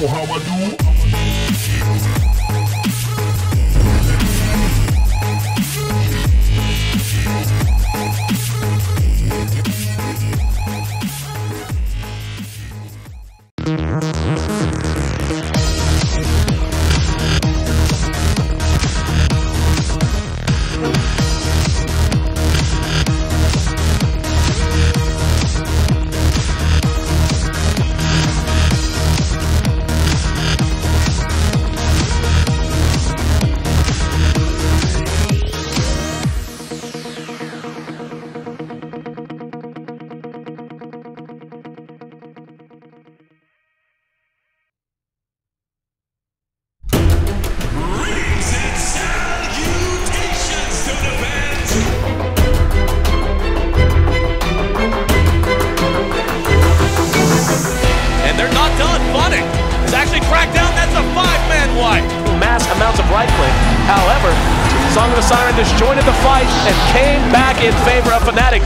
know how I do. Amounts of rifling. However, Song of the Siren disjointed the fight and came back in favor of Fnatic.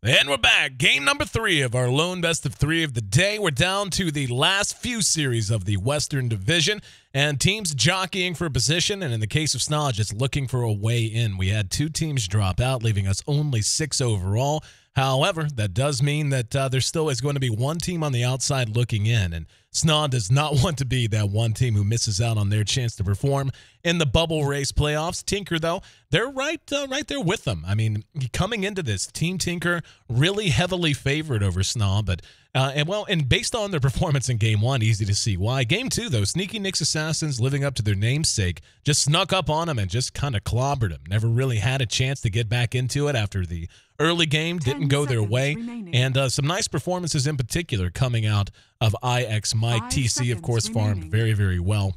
And we're back. Game number 3 of our lone best of 3 of the day. We're down to the last few series of the Western Division, and teams jockeying for position, and in the case of SNA, just looking for a way in. We had 2 teams drop out, leaving us only 6 overall. However, that does mean that there still is going to be one team on the outside looking in, and SNA does not want to be that one team who misses out on their chance to perform in the bubble race playoffs. Tinker, though, they're right there with them. I mean, coming into this, Team Tinker really heavily favored over SNA, but and based on their performance in Game 1, easy to see why. Game 2, though, Sneaky Nick's Assassins, living up to their namesake, just snuck up on them and just kind of clobbered them. Never really had a chance to get back into it after the early game didn't go their way, and some nice performances in particular coming out of IX Mike. TC, of course, farmed very, very well,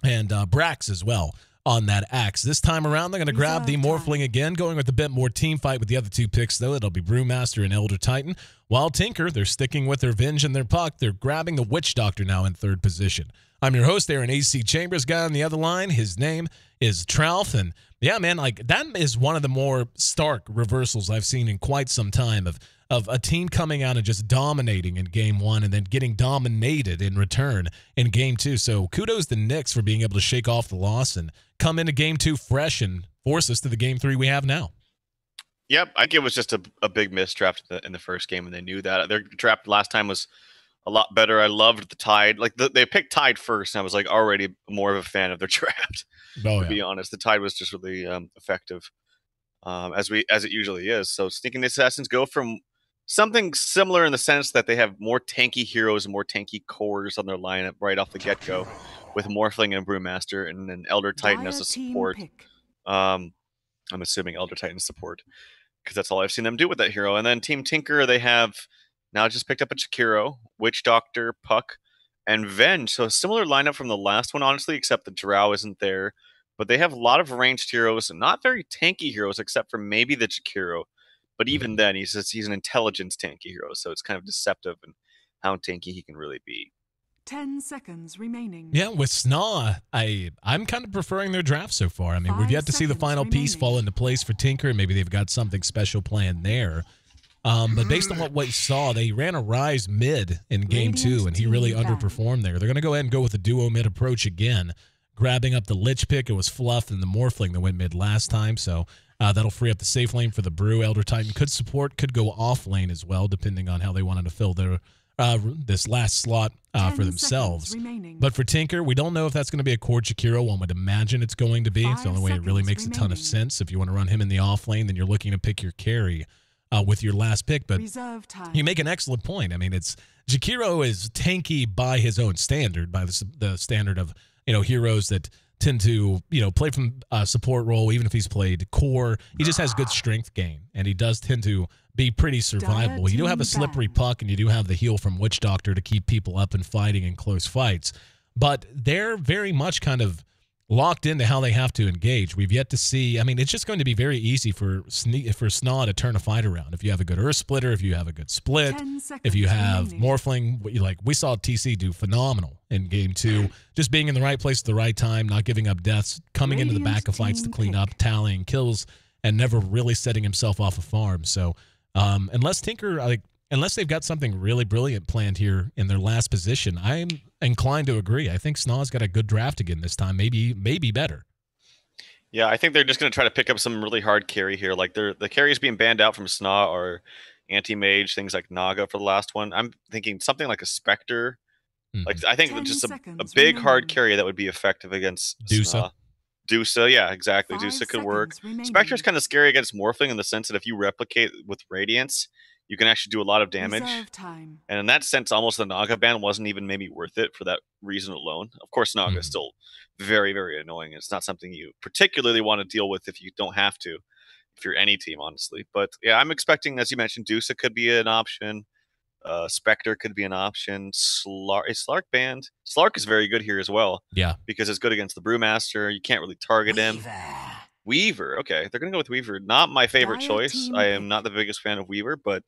and Brax as well on that axe. This time around, they're going to grab the Morphling again, going with a bit more team fight with the other 2 picks, though. It'll be Brewmaster and Elder Titan. While Tinker, they're sticking with their Venge and their Puck. They're grabbing the Witch Doctor now in 3rd position. I'm your host, Aaron AC Chambers. Guy on the other line, his name is Trout, and yeah, man, like that is one of the more stark reversals I've seen in quite some time of a team coming out and just dominating in Game 1 and then getting dominated in return in Game 2. So kudos to Knicks for being able to shake off the loss and come into Game 2 fresh and force us to the Game 3 we have now. Yep, I think it was just a big miss draft in the first game, and they knew that. Their draft last time was a lot better. I loved the Tide. Like they picked Tide first, and I was like already more of a fan of their draft. To be honest, the Tide was just really effective, as it usually is. So Sneaking Assassins go from something similar in the sense that they have more tanky heroes and more tanky cores on their lineup right off the get-go, with Morphling and Brewmaster, and then Elder Titan as a support. I'm assuming Elder Titan support, because that's all I've seen them do with that hero. And then Team Tinker, they have now just picked up a Chikiro, Witch Doctor, Puck, and Venge. So a similar lineup from the last one, honestly, except the Drow isn't there. But they have a lot of ranged heroes and not very tanky heroes, except for maybe the Chikiro. But even then, he's an intelligence tanky hero, so it's kind of deceptive in how tanky he can really be. 10 seconds remaining. Yeah, with SNA, I'm kind of preferring their draft so far. I mean, we've yet to see the final piece fall into place for Tinker, and maybe they've got something special planned there. But based on what we saw, they ran a Rise mid in Game 2, and he really underperformed there. They're going to go ahead and go with the duo mid approach again, grabbing up the Lich pick. It was Fluff and the Morphling that went mid last time, so that'll free up the safe lane for the Brew. Elder Titan could go off lane as well, depending on how they wanted to fill their this last slot for themselves. But for Tinker, we don't know if that's going to be a core Chikiro. One would imagine it's going to be. It's the only way it really makes a ton of sense. If you want to run him in the off lane, then you're looking to pick your carry with your last pick. But you make an excellent point. I mean, Chikiro is tanky by his own standard, by the standard of heroes that tend to play from a support role. Even if he's played core, he just has good strength gain, and he does tend to be pretty survivable. You do have a slippery puck, and you do have the heal from Witch Doctor to keep people up and fighting in close fights. But they're very much kind of locked into how they have to engage. We've yet to see. I mean, it's just going to be very easy for SNA to turn a fight around. If you have a good Earth Splitter, if you have a good split, if you have Morphling, like we saw TC do phenomenal in Game 2, just being in the right place at the right time, not giving up deaths, coming into the back of fights to clean up, tallying kills, and never really setting himself off a farm. So unless they've got something really brilliant planned here in their last position, I'm inclined to agree. I think SNA's got a good draft again this time, maybe better. Yeah, I think they're just going to try to pick up some really hard carry here. Like the carries being banned out from SNA are anti-mage, things like Naga for the last one. I'm thinking something like a Spectre. Like I think just a big hard carry that would be effective against Dusa. Dusa, yeah, exactly. Dusa could work. Spectre's kind of scary against Morphling in the sense that if you replicate with Radiance, you can actually do a lot of damage. And in that sense, almost the Naga ban wasn't even maybe worth it for that reason alone. Of course, Naga is still very, very annoying. It's not something you particularly want to deal with if you don't have to, if you're any team, honestly. But yeah, I'm expecting, as you mentioned, Dusa could be an option. Spectre could be an option. Slark is Slark banned. Slark is very good here as well. Yeah. Because it's good against the Brewmaster. You can't really target him. Weaver. Okay, they're going to go with Weaver. Not my favorite choice. I am not the biggest fan of Weaver, but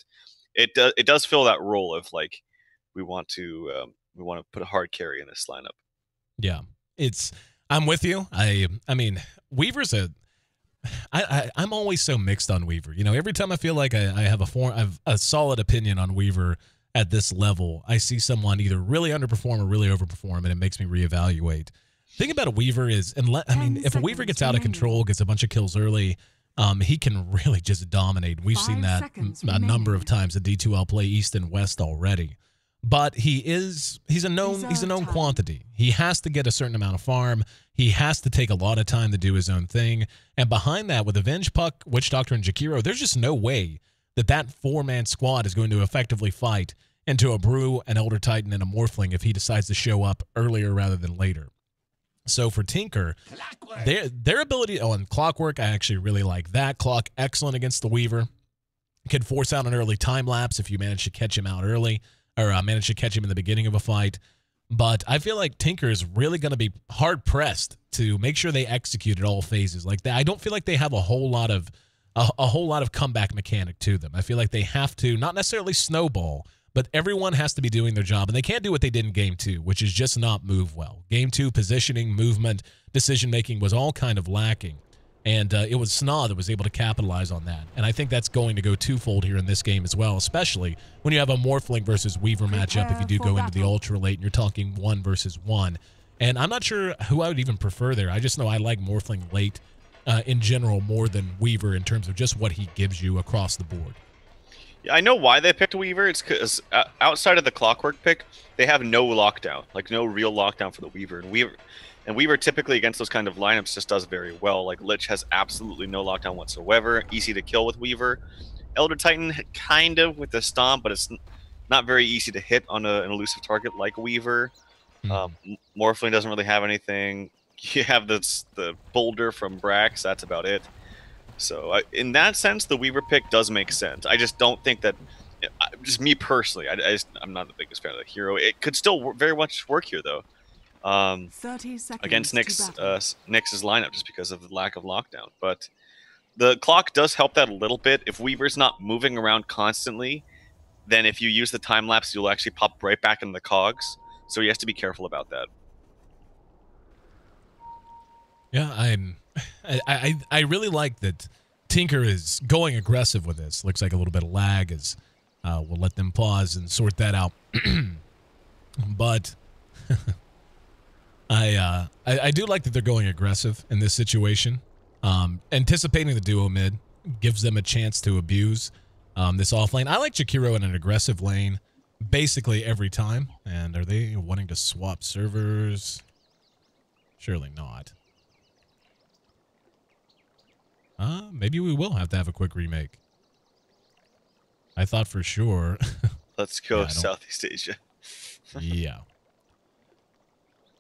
it does fill that role of like we want to put a hard carry in this lineup. Yeah. I'm with you. I mean, Weaver's I'm always so mixed on Weaver. You know, every time I feel like I have a solid opinion on Weaver at this level, I see someone either really underperform or really overperform, and it makes me reevaluate. The thing about a Weaver is, if a Weaver gets out of control, gets a bunch of kills early, he can really just dominate. We've seen that a number of times at D2L play East and West already. But he's a known quantity. He has to get a certain amount of farm. He has to take a lot of time to do his own thing. And behind that, with Avenge Puck, Witch Doctor, and Jakiro, there's just no way that four-man squad is going to effectively fight into a Brew, an Elder Titan, and a Morphling if he decides to show up earlier rather than later. So for Tinker, their ability, and Clockwork, I actually really like that. Clock, excellent against the Weaver. Can force out an early time lapse if you manage to catch him out early, or manage to catch him in the beginning of a fight. But I feel like Tinker is really going to be hard-pressed to make sure they execute at all phases. Like I don't feel like they have a whole lot of comeback mechanic to them. I feel like they have to, not necessarily snowball, but everyone has to be doing their job, and they can't do what they did in Game 2, which is just not move well. Game 2, positioning, movement, decision-making was all kind of lacking, and it was SNA that was able to capitalize on that. And I think that's going to go twofold here in this game as well, especially when you have a Morphling versus Weaver matchup if you do go into the Ultra late and you're talking 1 versus 1. And I'm not sure who I would even prefer there. I just know I like Morphling late in general more than Weaver in terms of just what he gives you across the board. Yeah, I know why they picked Weaver. It's because outside of the Clockwork pick, they have no lockdown, like no real lockdown for the Weaver. And Weaver typically against those kind of lineups just does very well. Like Lich has absolutely no lockdown whatsoever. Easy to kill with Weaver. Elder Titan kind of with the Stomp, but it's not very easy to hit on an elusive target like Weaver. Morphling doesn't really have anything. You have the Boulder from Brax. That's about it. So in that sense, the Weaver pick does make sense. I just don't think that, just me personally, I'm not the biggest fan of the hero. It could still very much work here, though. 30 seconds against Nyx's lineup, just because of the lack of lockdown. But the clock does help that a little bit. If Weaver's not moving around constantly, then if you use the time lapse, you'll actually pop right back in the cogs. So he has to be careful about that. Yeah, I really like that Tinker is going aggressive with this. Looks like a little bit of lag as we'll let them pause and sort that out. But I do like that they're going aggressive in this situation. Anticipating the duo mid gives them a chance to abuse this off lane. I like Jakiro in an aggressive lane basically every time. And are they wanting to swap servers? Surely not. Maybe we will have to have a quick remake. I thought for sure. Let's go Southeast Asia. Yeah.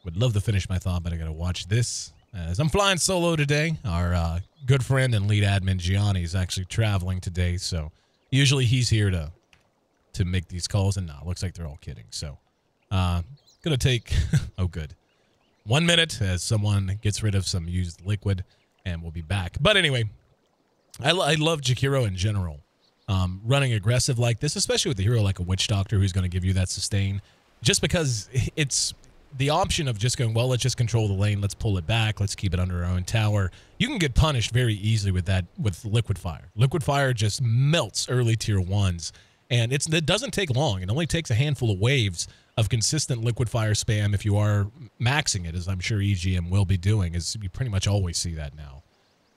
Would love to finish my thought, but I got to watch this. As I'm flying solo today, our good friend and lead admin Gianni is actually traveling today, so Usually he's here to make these calls, and it looks like they're all kidding. So, gonna take, oh good, 1 minute as someone gets rid of some used liquid, and we'll be back. But anyway, I love Jakiro in general. Running aggressive like this, especially with a hero like a Witch Doctor who's going to give you that sustain, just because it's the option of just going, well, let's just control the lane, let's pull it back, let's keep it under our own tower. You can get punished very easily with that, with Liquid Fire. Liquid Fire just melts early tier 1s, and it doesn't take long. It only takes a handful of waves of consistent Liquid Fire spam if you are maxing it, as I'm sure EGM will be doing, as you pretty much always see that now.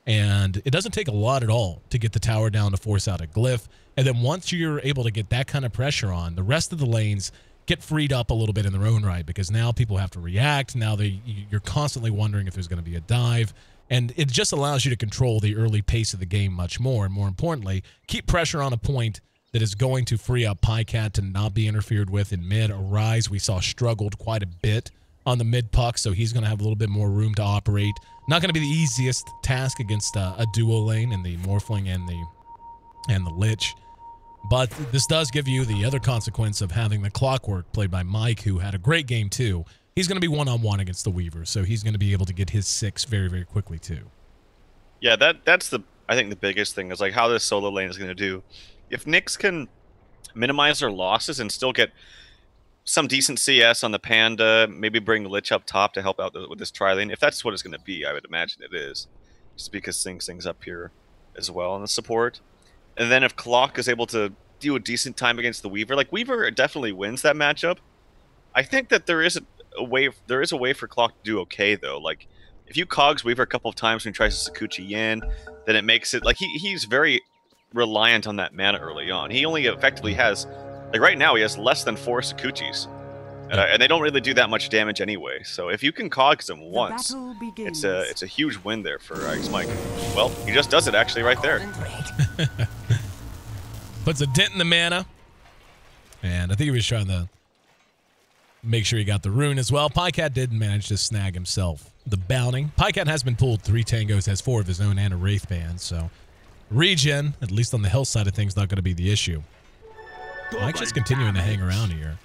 And it doesn't take a lot at all to get the tower down to force out a glyph. And then once you're able to get that kind of pressure on, the rest of the lanes get freed up a little bit in their own right, because now people have to react. Now you're constantly wondering if there's going to be a dive. And it just allows you to control the early pace of the game much more. And more importantly, keep pressure on a point that is going to free up Pycat to not be interfered with in mid. Arise, we saw, struggled quite a bit on the mid puck, so he's going to have a little bit more room to operate. Not going to be the easiest task against a duo lane in the Morphling and the Lich. But this does give you the other consequence of having the Clockwork played by Mike, who had a great game too. He's going to be one-on-one against the Weaver, so he's going to be able to get his 6 very, very quickly too. Yeah, that's I think the biggest thing is like how this solo lane is going to do. If Nyx can minimize their losses and still get some decent CS on the Panda, maybe bring the Lich up top to help out with this tri-lane, if that's what it's going to be, I would imagine it is. Just because things up here as well in the support. And then if Clock is able to do a decent time against the Weaver, like Weaver definitely wins that matchup. I think that there is a way for Clock to do okay though. Like if you cogs Weaver a couple of times when he tries to Sakuchi in, then it makes it like he's very reliant on that mana early on. He only effectively has, like right now, he has less than 4 Sakuchis. And they don't really do that much damage anyway. So if you can cogs them once, it's a huge win there for Ike's Mike. Well, he just does it actually right there. Puts a dent in the mana. And I think he was trying to make sure he got the rune as well. Pycat did manage to snag himself the bounty. Pycat has been pulled 3 tangos, has 4 of his own and a Wraith Band, so regen, at least on the health side of things, not going to be the issue. Mike's just continuing to hang around here.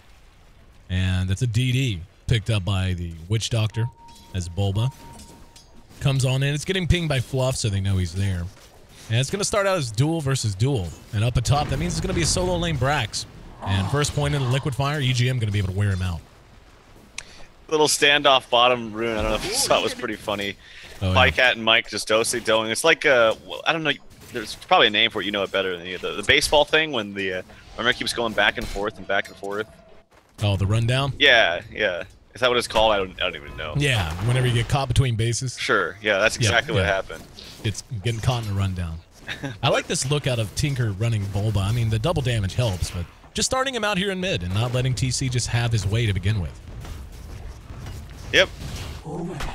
And that's a DD picked up by the Witch Doctor as Bulba comes on in. It's getting pinged by Fluff, so they know he's there. And it's going to start out as duel versus duel. And up atop, that means it's going to be a solo lane Brax. And first point in the Liquid Fire, EGM going to be able to wear him out. Little standoff bottom rune, I don't know if you saw it, was pretty funny. Oh, Pycat yeah. And Mike just doing. It's like, I don't know, there's probably a name for it, you know it better than you. The baseball thing when the runner keeps going back and forth and back and forth. Oh, the rundown? Yeah, yeah. Is that what it's called? I don't even know. Yeah, whenever you get caught between bases. Sure, yeah, that's exactly what happened. It's getting caught in a rundown. I like this look out of Tinker running Bulba. I mean, the double damage helps, but just starting him out here in mid and not letting TC just have his way to begin with. Yep.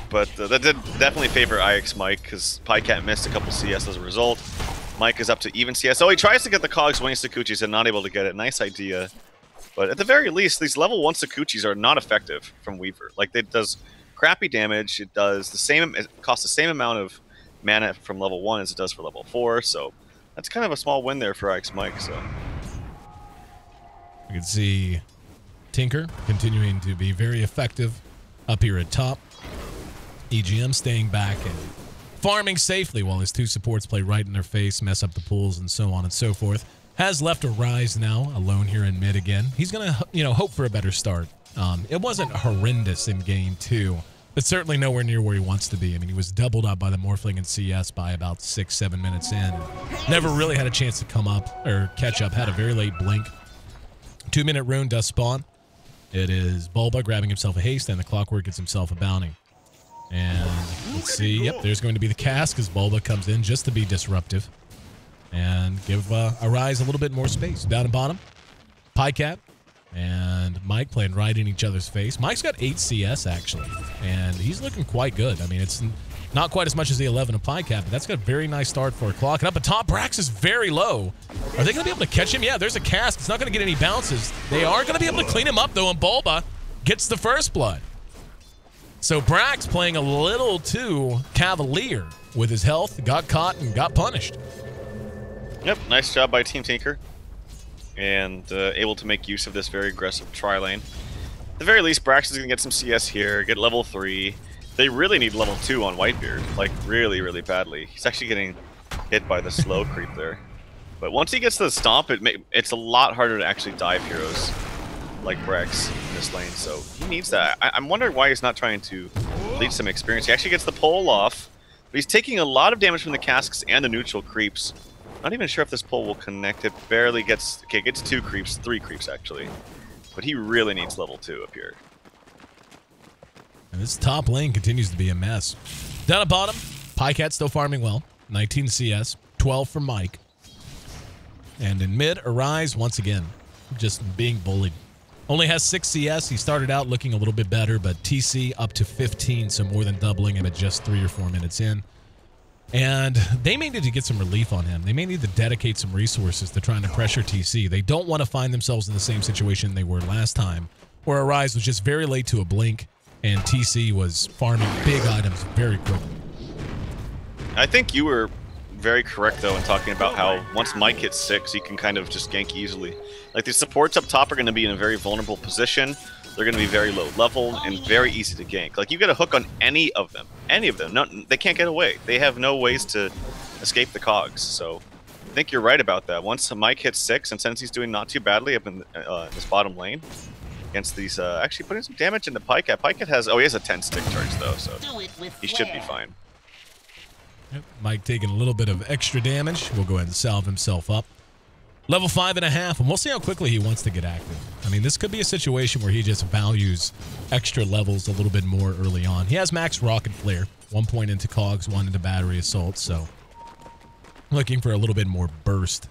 But that did definitely favor IX Mike, because Pycat missed a couple CS as a result. Mike is up to even CS. Oh, he tries to get the cogs when Sakuchis and not able to get it. Nice idea. But at the very least, these level 1 Sakuchis are not effective from Weaver. Like, it does crappy damage. It does the same. It costs the same amount of mana from level 1 as it does for level 4. So that's kind of a small win there for IX Mike. So you can see Tinker continuing to be very effective up here at top. EGM staying back and farming safely while his 2 supports play right in their face, mess up the pools, and so on and so forth. Has left a Rise now, alone here in mid again. He's going to, hope for a better start. It wasn't horrendous in game 2, but certainly nowhere near where he wants to be. I mean, he was doubled up by the Morphling and CS by about 6-7 minutes in. Never really had a chance to come up or catch up. Had a very late blink. 2-minute rune does spawn. It is Bulba grabbing himself a haste, and the Clockwork gets himself a bounty. And let's see. Yep, there's going to be the cast as Bulba comes in just to be disruptive and give Arise a little bit more space. Down and bottom, Pycat and Mike playing right in each other's face. Mike's got 8 CS, actually, and he's looking quite good. I mean, it's not quite as much as the 11 of Pycat, but that's got a very nice start for a Clock. And up atop, Brax is very low. Are they going to be able to catch him? Yeah, there's a cast. It's not going to get any bounces. They are going to be able to clean him up, though, and Bulba gets the first blood. So Brax playing a little too cavalier with his health, got caught and got punished. Yep, nice job by Team Tinker. And able to make use of this very aggressive tri-lane. At the very least, Brax is going to get some CS here, get level 3. They really need level 2 on Whitebeard, like really, really badly. He's actually getting hit by the slow creep there. But once he gets to the stomp, it's a lot harder to actually dive heroes like Brax in this lane, so he needs that. I'm wondering why he's not trying to lead some experience. He actually gets the pole off, but he's taking a lot of damage from the casks and the neutral creeps. Not even sure if this pole will connect. It barely gets... Okay, it gets 2 creeps, 3 creeps actually. But he really needs level 2 up here. And this top lane continues to be a mess. Down at bottom, Pycat still farming well. 19 CS, 12 from Mike. And in mid, Arise once again, just being bullied. Only has 6 CS. He started out looking a little bit better, but TC up to 15, so more than doubling him at just 3 or 4 minutes in. And they may need to get some relief on him. They may need to dedicate some resources to trying to pressure TC. They don't want to find themselves in the same situation they were last time, where Arise was just very late to a blink, and TC was farming big items very quickly. I think you were very correct, though, in talking about how once Mike hits 6, he can kind of just gank easily. Like, the supports up top are going to be in a very vulnerable position. They're going to be very low level and very easy to gank. Like, you get a hook on any of them. Any of them. No, they can't get away. They have no ways to escape the cogs. So I think you're right about that. Once Mike hits 6, and since he's doing not too badly up in this bottom lane against these, actually putting some damage into Pycat. Pycat has, oh, he has a 10 stick charge, though, so he should be fine. Yep. Mike taking a little bit of extra damage. We'll go ahead and salve himself up. Level 5.5, and we'll see how quickly he wants to get active. I mean, this could be a situation where he just values extra levels a little bit more early on. He has max rocket flare, 1 point into cogs, 1 into battery assault, so looking for a little bit more burst.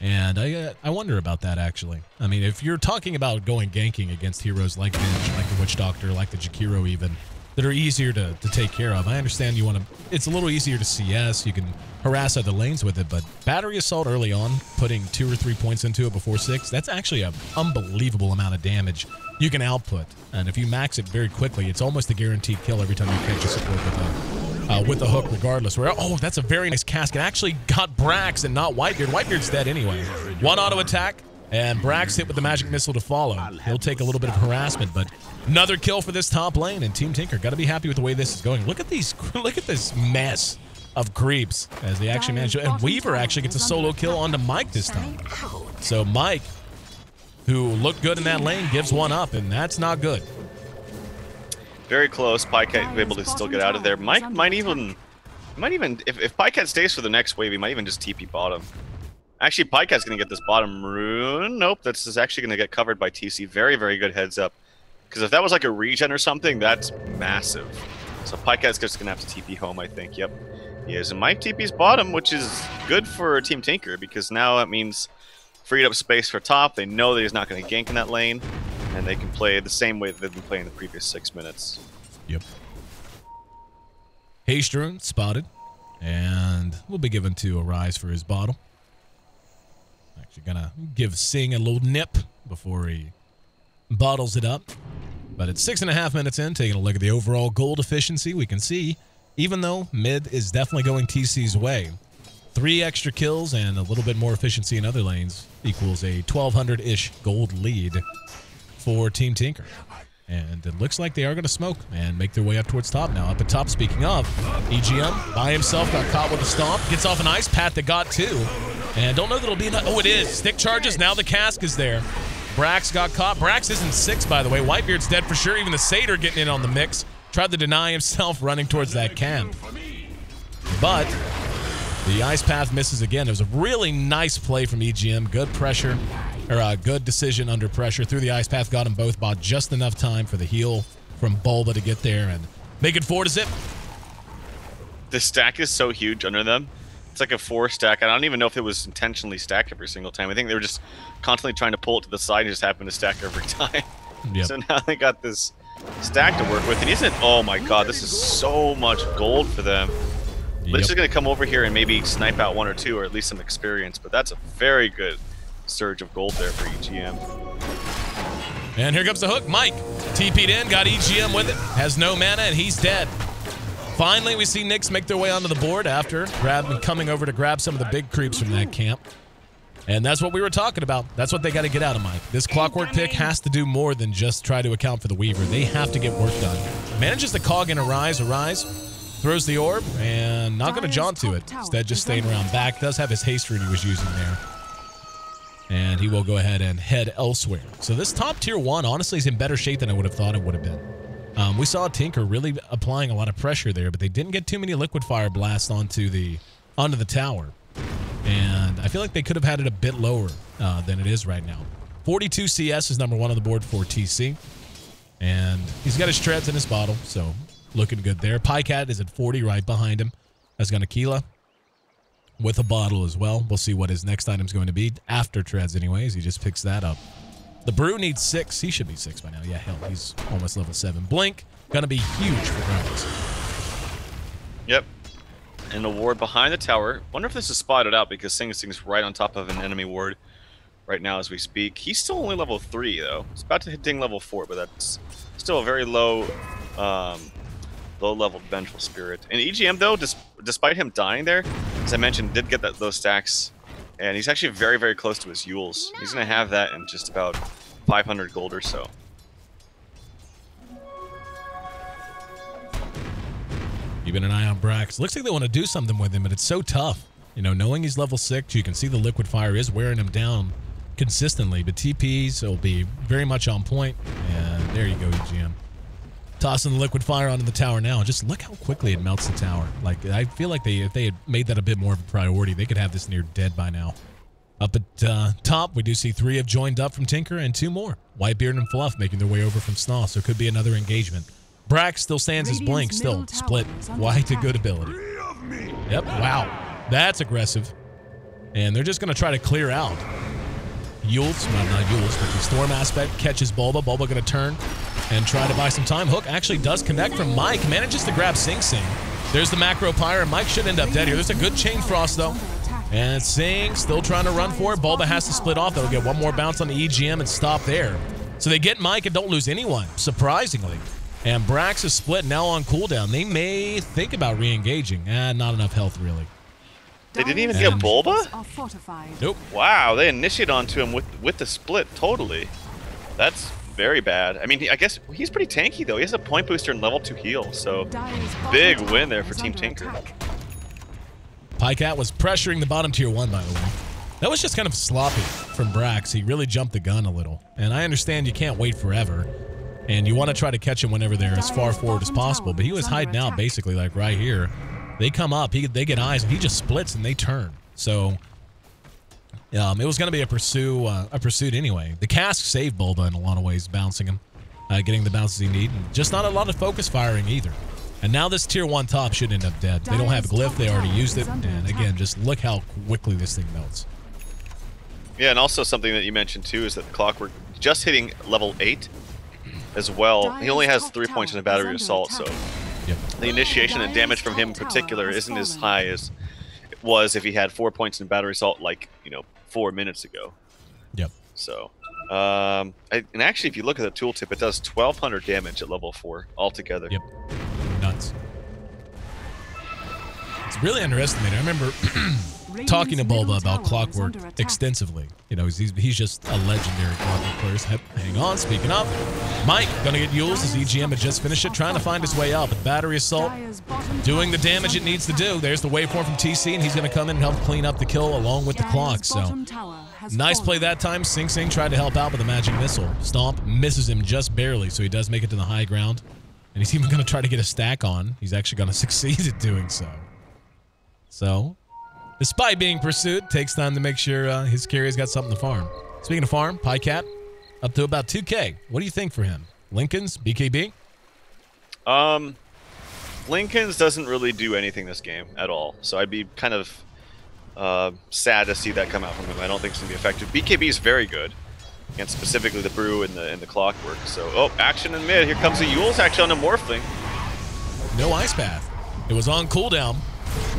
And I wonder about that, actually. I mean, if you're talking about going ganking against heroes like Vinge, like the Witch Doctor, like the Jakiro even, that are easier to take care of. I understand you want to... It's a little easier to CS. You can harass other lanes with it, but battery assault early on, putting 2 or 3 points into it before 6, that's actually an unbelievable amount of damage you can output. And if you max it very quickly, it's almost a guaranteed kill every time you catch a support with a hook regardless. Where, oh, that's a very nice cast. It actually got Brax and not Whitebeard. Whitebeard's dead anyway. 1 auto attack. And Brax hit with the magic missile to follow. He'll take a little bit of harassment, but another kill for this top lane. And Team Tinker got to be happy with the way this is going. Look at these. Look at this mess of creeps as they actually manage to. And Weaver actually gets a solo kill onto Mike this time. So Mike, who looked good in that lane, gives 1 up, and that's not good. Very close. Pycat able to still get out of there. Mike might even, if Pycat stays for the next wave, he might even just TP bottom. Actually, Pycat's going to get this bottom rune. Nope, this is actually going to get covered by TC. Very, very good heads up. Because if that was like a regen or something, that's massive. So Pycat's just going to have to TP home, I think. Yep, he is. And Mike TP's bottom, which is good for Team Tinker, because now that means freed up space for top. They know that he's not going to gank in that lane, and they can play the same way that they've been playing the previous 6 minutes. Yep. Haste rune spotted, and will be given to Arise for his bottle. Actually gonna give Sing a little nip before he bottles it up. But it's 6.5 minutes in, taking a look at the overall gold efficiency, we can see, even though mid is definitely going TC's way, 3 extra kills and a little bit more efficiency in other lanes equals a 1,200-ish gold lead for Team Tinker. And it looks like they are going to smoke and make their way up towards top now. Up at top, speaking of, EGM by himself got caught with a stomp, gets off an ice path that got 2. And don't know that it'll be enough. Oh, it is. Stick charges. Now the cask is there. Brax got caught. Brax isn't 6, by the way. Whitebeard's dead for sure. Even the Satyr getting in on the mix. Tried to deny himself running towards that camp. But the ice path misses again. It was a really nice play from EGM. Good pressure, or a good decision under pressure. Through the ice path, got them both, bought just enough time for the heal from Bulba to get there and make it 4 to zip. The stack is so huge under them. It's like a 4 stack. I don't even know if it was intentionally stacked every single time. I think they were just constantly trying to pull it to the side and just happened to stack every time. Yep. So now they got this stack to work with. And isn't it? Oh my god, this is so much gold for them. But it's just going to come over here and maybe snipe out 1 or 2, or at least some experience. But that's a very good surge of gold there for EGM. And here comes the hook. Mike TP'd in, got EGM with it. Has no mana, and he's dead. Finally, we see Nyx make their way onto the board after coming over to grab some of the big creeps from that camp. And that's what we were talking about. That's what they got to get out of Mike. This Clockwork pick has to do more than just try to account for the Weaver. They have to get work done. Manages to cog in a rise, throws the orb, and not going to jaunt to it. Instead, just staying around back. Does have his haste rune he was using there. And he will go ahead and head elsewhere. So this top tier 1, honestly, is in better shape than I would have thought it would have been. We saw Tinker really applying a lot of pressure there, but they didn't get too many liquid fire blasts onto the tower. And I feel like they could have had it a bit lower than it is right now. 42 CS is number 1 on the board for TC. And he's got his treads in his bottle, so looking good there. Pycat is at 40 right behind him. Has got Aquila with a bottle as well. We'll see what his next item is going to be. After treads anyways, he just picks that up. The Brew needs 6. He should be 6 by now. Yeah, hell, he's almost level 7. Blink, gonna be huge for Gravis. Yep. And a ward behind the tower. Wonder if this is spotted out because Sing Sing's right on top of an enemy ward right now as we speak. He's still only level 3 though. He's about to hit ding level 4, but that's still a very low level Vengeful Spirit. And EGM though, despite him dying there, as I mentioned, did get those stacks. And he's actually very, very close to his Yules. He's going to have that in just about 500 gold or so. Keeping an eye on Brax. Looks like they want to do something with him, but it's so tough. You know, knowing he's level 6, you can see the liquid fire is wearing him down consistently. But TPs will be very much on point. And there you go, EGM. Tossing the liquid fire onto the tower now. Just look how quickly it melts the tower. Like, I feel like if they had made that a bit more of a priority, they could have this near dead by now. Up at top, we do see 3 have joined up from Tinker and 2 more. Whitebeard and Fluff making their way over from SNA, so it could be another engagement. Brax still stands his blink, still split. White to good ability. Yep, wow. That's aggressive. And they're just going to try to clear out. Yules, not Yules, but the Storm aspect catches Bulba. Bulba going to turn and try to buy some time. Hook actually does connect from Mike. Manages to grab Sing Sing. There's the macro pyre, and Mike should end up dead here. There's a good chain frost, though. And Sing still trying to run for it. Bulba has to split off. They'll get one more bounce on the EGM and stop there. So they get Mike and don't lose anyone, surprisingly. And Brax is split now on cooldown. They may think about re-engaging. Not enough health, really. They didn't even get Bulba? Nope. Wow, they initiated onto him with the split, totally. That's very bad. I mean, I guess he's pretty tanky, though. He has a point booster and level 2 heal, so big win there for Team Tinker. Pycat was pressuring the bottom tier 1, by the way. That was just kind of sloppy from Brax. He really jumped the gun a little. And I understand you can't wait forever, and you want to try to catch him whenever they're as far forward as possible, but he was hiding out basically like right here. They come up, they get eyes, and he just splits and they turn. So it was going to be a pursuit anyway. The cask saved Bulba in a lot of ways, bouncing him, getting the bounces he needs. Just not a lot of focus firing either. And now this tier 1 top should end up dead. They don't have Glyph, they already used it. And again, just look how quickly this thing melts. Yeah, and also something that you mentioned too is that the Clockwork just hitting level 8 as well. He only has 3 points in the battery assault, so yep. The initiation and damage from him in particular isn't as high as it was if he had 4 points in battery assault, like, 4 minutes ago. Yep. So, and actually, if you look at the tooltip, it does 1,200 damage at level 4 altogether. Yep. Nuts. It's really underestimated. I remember talking to Bulba about Clockwork extensively. He's just a legendary Clockwork player. Hang on, speaking of, Mike gonna get Yules as EGM had just finished it, trying to find his way out. But battery assault doing the damage it needs to do. There's the waveform from TC, and he's gonna come in and help clean up the kill along with the clock. So nice play that time. Sing Sing tried to help out with the magic missile. Stomp misses him just barely, so he does make it to the high ground. And he's even gonna try to get a stack on. He's actually gonna succeed at doing so. So, despite being pursued, takes time to make sure his carrier's got something to farm. Speaking of farm, Pycat up to about 2K. What do you think for him? Lincoln's, BKB? Lincoln's doesn't really do anything this game at all, so I'd be kind of sad to see that come out from him. I don't think it's going to be effective. BKB is very good, and specifically the Brew and the Clockwork. So, action in mid. Here comes the Yules actually on the Morphling. No Ice Path. It was on cooldown.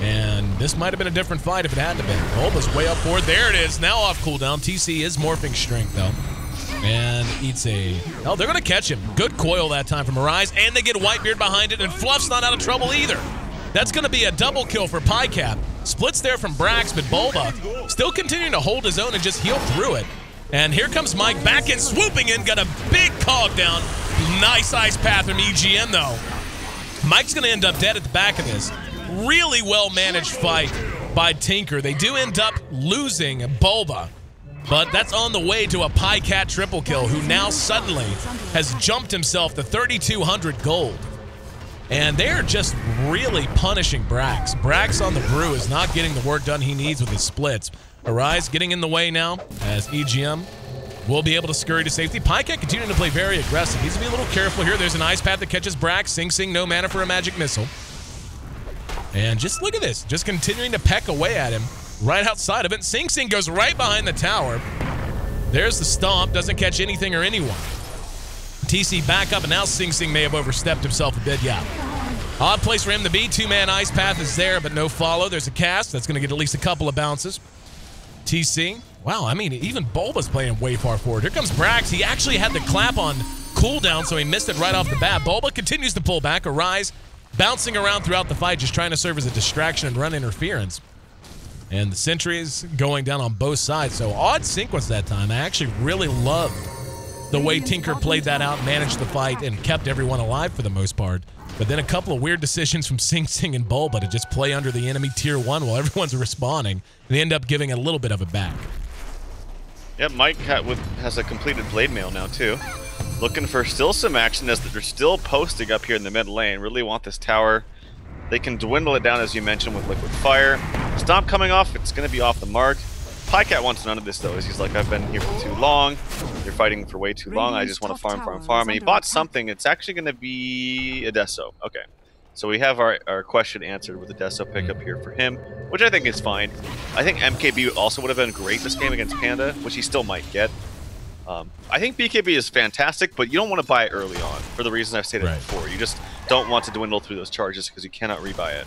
And this might have been a different fight if it hadn't been. Bulba's way up forward. There it is. Now off cooldown. TC is morphing strength, though. And eats a... Oh, they're going to catch him. Good coil that time from Arise, and they get Whitebeard behind it, and Fluff's not out of trouble either. That's going to be a double kill for PyCap. Splits there from Brax, but Bulba still continuing to hold his own and just heal through it. And here comes Mike back in, swooping in, got a big cog down. Nice ice path from EGM, though. Mike's going to end up dead at the back of this. Really well-managed fight by Tinker. They do end up losing Bulba, but that's on the way to a PyCat triple kill, who now suddenly has jumped himself to 3,200 gold. And they're just really punishing Brax. Brax on the brew is not getting the work done he needs with his splits. Arise getting in the way now as EGM will be able to scurry to safety. PyCat continuing to play very aggressive. Needs to be a little careful here. There's an ice path that catches Brax. Sing Sing, no mana for a magic missile. And just look at this. Just continuing to peck away at him right outside of it. Sing Sing goes right behind the tower. There's the stomp. Doesn't catch anything or anyone. TC back up, and now Sing Sing may have overstepped himself a bit, yeah. Odd place for him to be. Two-man ice path is there, but no follow. There's a cast. That's going to get at least a couple of bounces. TC. Wow, I mean, even Bulba's playing way far forward. Here comes Brax. He actually had the clap on cooldown, so he missed it right off the bat. Bulba continues to pull back. Arise bouncing around throughout the fight, just trying to serve as a distraction and run interference. And the sentries going down on both sides. So odd sequence that time. I actually really loved the way Tinker played that out, managed the fight, and kept everyone alive for the most part. But then a couple of weird decisions from Sing Sing and Bulba to just play under the enemy tier 1 while everyone's respawning. They end up giving a little bit of it back. Yep, Mike has a completed Blade Mail now, too. Looking for still some action as they're still posting up here in the mid lane. Really want this tower. They can dwindle it down, as you mentioned, with Liquid Fire. Stomp coming off, it's going to be off the mark. PyCat wants none of this, though, as he's like, I've been here for too long. They're fighting for way too long. I just want to farm. And he bought something. It's actually going to be a Deso. Okay. So we have our question answered with a Deso pickup here for him, which I think is fine. I think MKB also would have been great this game against Panda, which he still might get. I think BKB is fantastic, but you don't want to buy it early on for the reasons I've stated before. You just don't want to dwindle through those charges because you cannot rebuy it.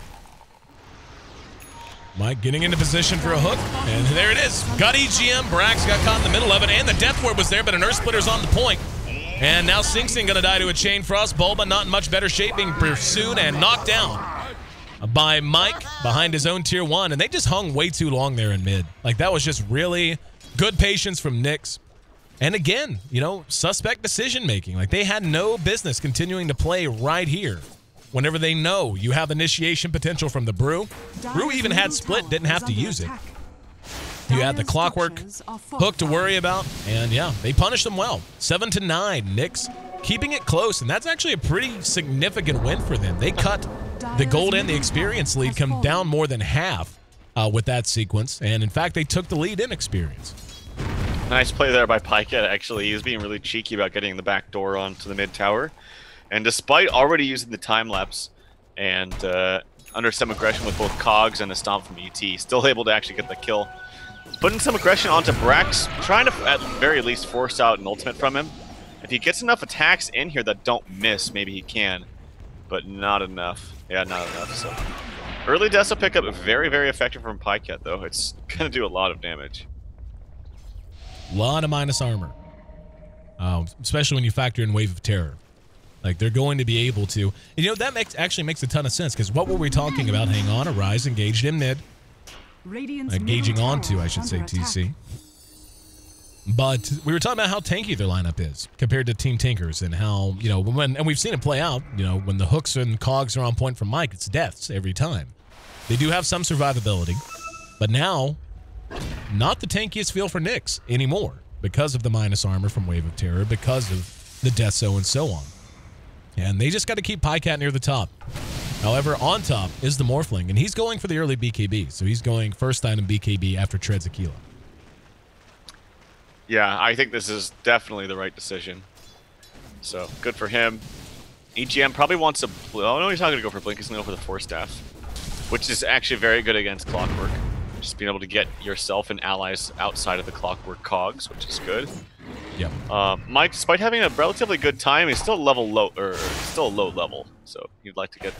Mike getting into position for a hook, and there it is. Got EGM, Brax got caught in the middle of it, and the Death Ward was there, but an Earth Splitter's on the point. And now Sing Sing gonna die to a Chain Frost. Bulba not in much better shape, being pursued and knocked down by Mike behind his own tier 1, and they just hung way too long there in mid. Like, that was just really good patience from Nyx. And again, you know, suspect decision making. Like, they had no business continuing to play right here whenever they know you have initiation potential from the Brew. Brew even had split, didn't have to use it. You had the Clockwork hook to worry about, and yeah, they punished them well. 7-9, Nyx keeping it close, and that's actually a pretty significant win for them. They cut the gold and the experience lead, come down more than half with that sequence, and in fact, they took the lead in experience. Nice play there by PyCat, actually. He was being really cheeky about getting the back door onto the mid tower. And despite already using the time-lapse and under some aggression with both Cogs and a stomp from ET, still able to actually get the kill. Putting some aggression onto Brax, trying to at very least force out an ultimate from him. If he gets enough attacks in here that don't miss, maybe he can. But not enough. Yeah, not enough. So early Deso pickup, very, very effective from PyCat, though. It's going to do a lot of damage. A lot of minus armor. Especially when you factor in Wave of Terror. Like, they're going to be able to... And, you know, that actually makes a ton of sense, because what were we talking about? Hang on, Arise engaged in mid. Engaging onto, I should say, TC. But we were talking about how tanky their lineup is compared to Team Tinkers, and how, you know, and we've seen it play out, you know, when the hooks and cogs are on point from Mike, it's deaths every time. They do have some survivability, but now, not the tankiest feel for Nyx anymore, because of the minus armor from Wave of Terror, because of the Deso and so on. And they just got to keep PyCat near the top. However, on top is the Morphling, and he's going for the early BKB. So he's going first item BKB after Treads Aquila. Yeah, I think this is definitely the right decision. So, good for him. EGM probably wants a... Oh, no, he's not going to go for Blink. He's going to go for the Force Staff, which is actually very good against Clockwork. Just being able to get yourself and allies outside of the Clockwork cogs, which is good. Yep. Mike, despite having a relatively good time, he's still low level. So he'd like to get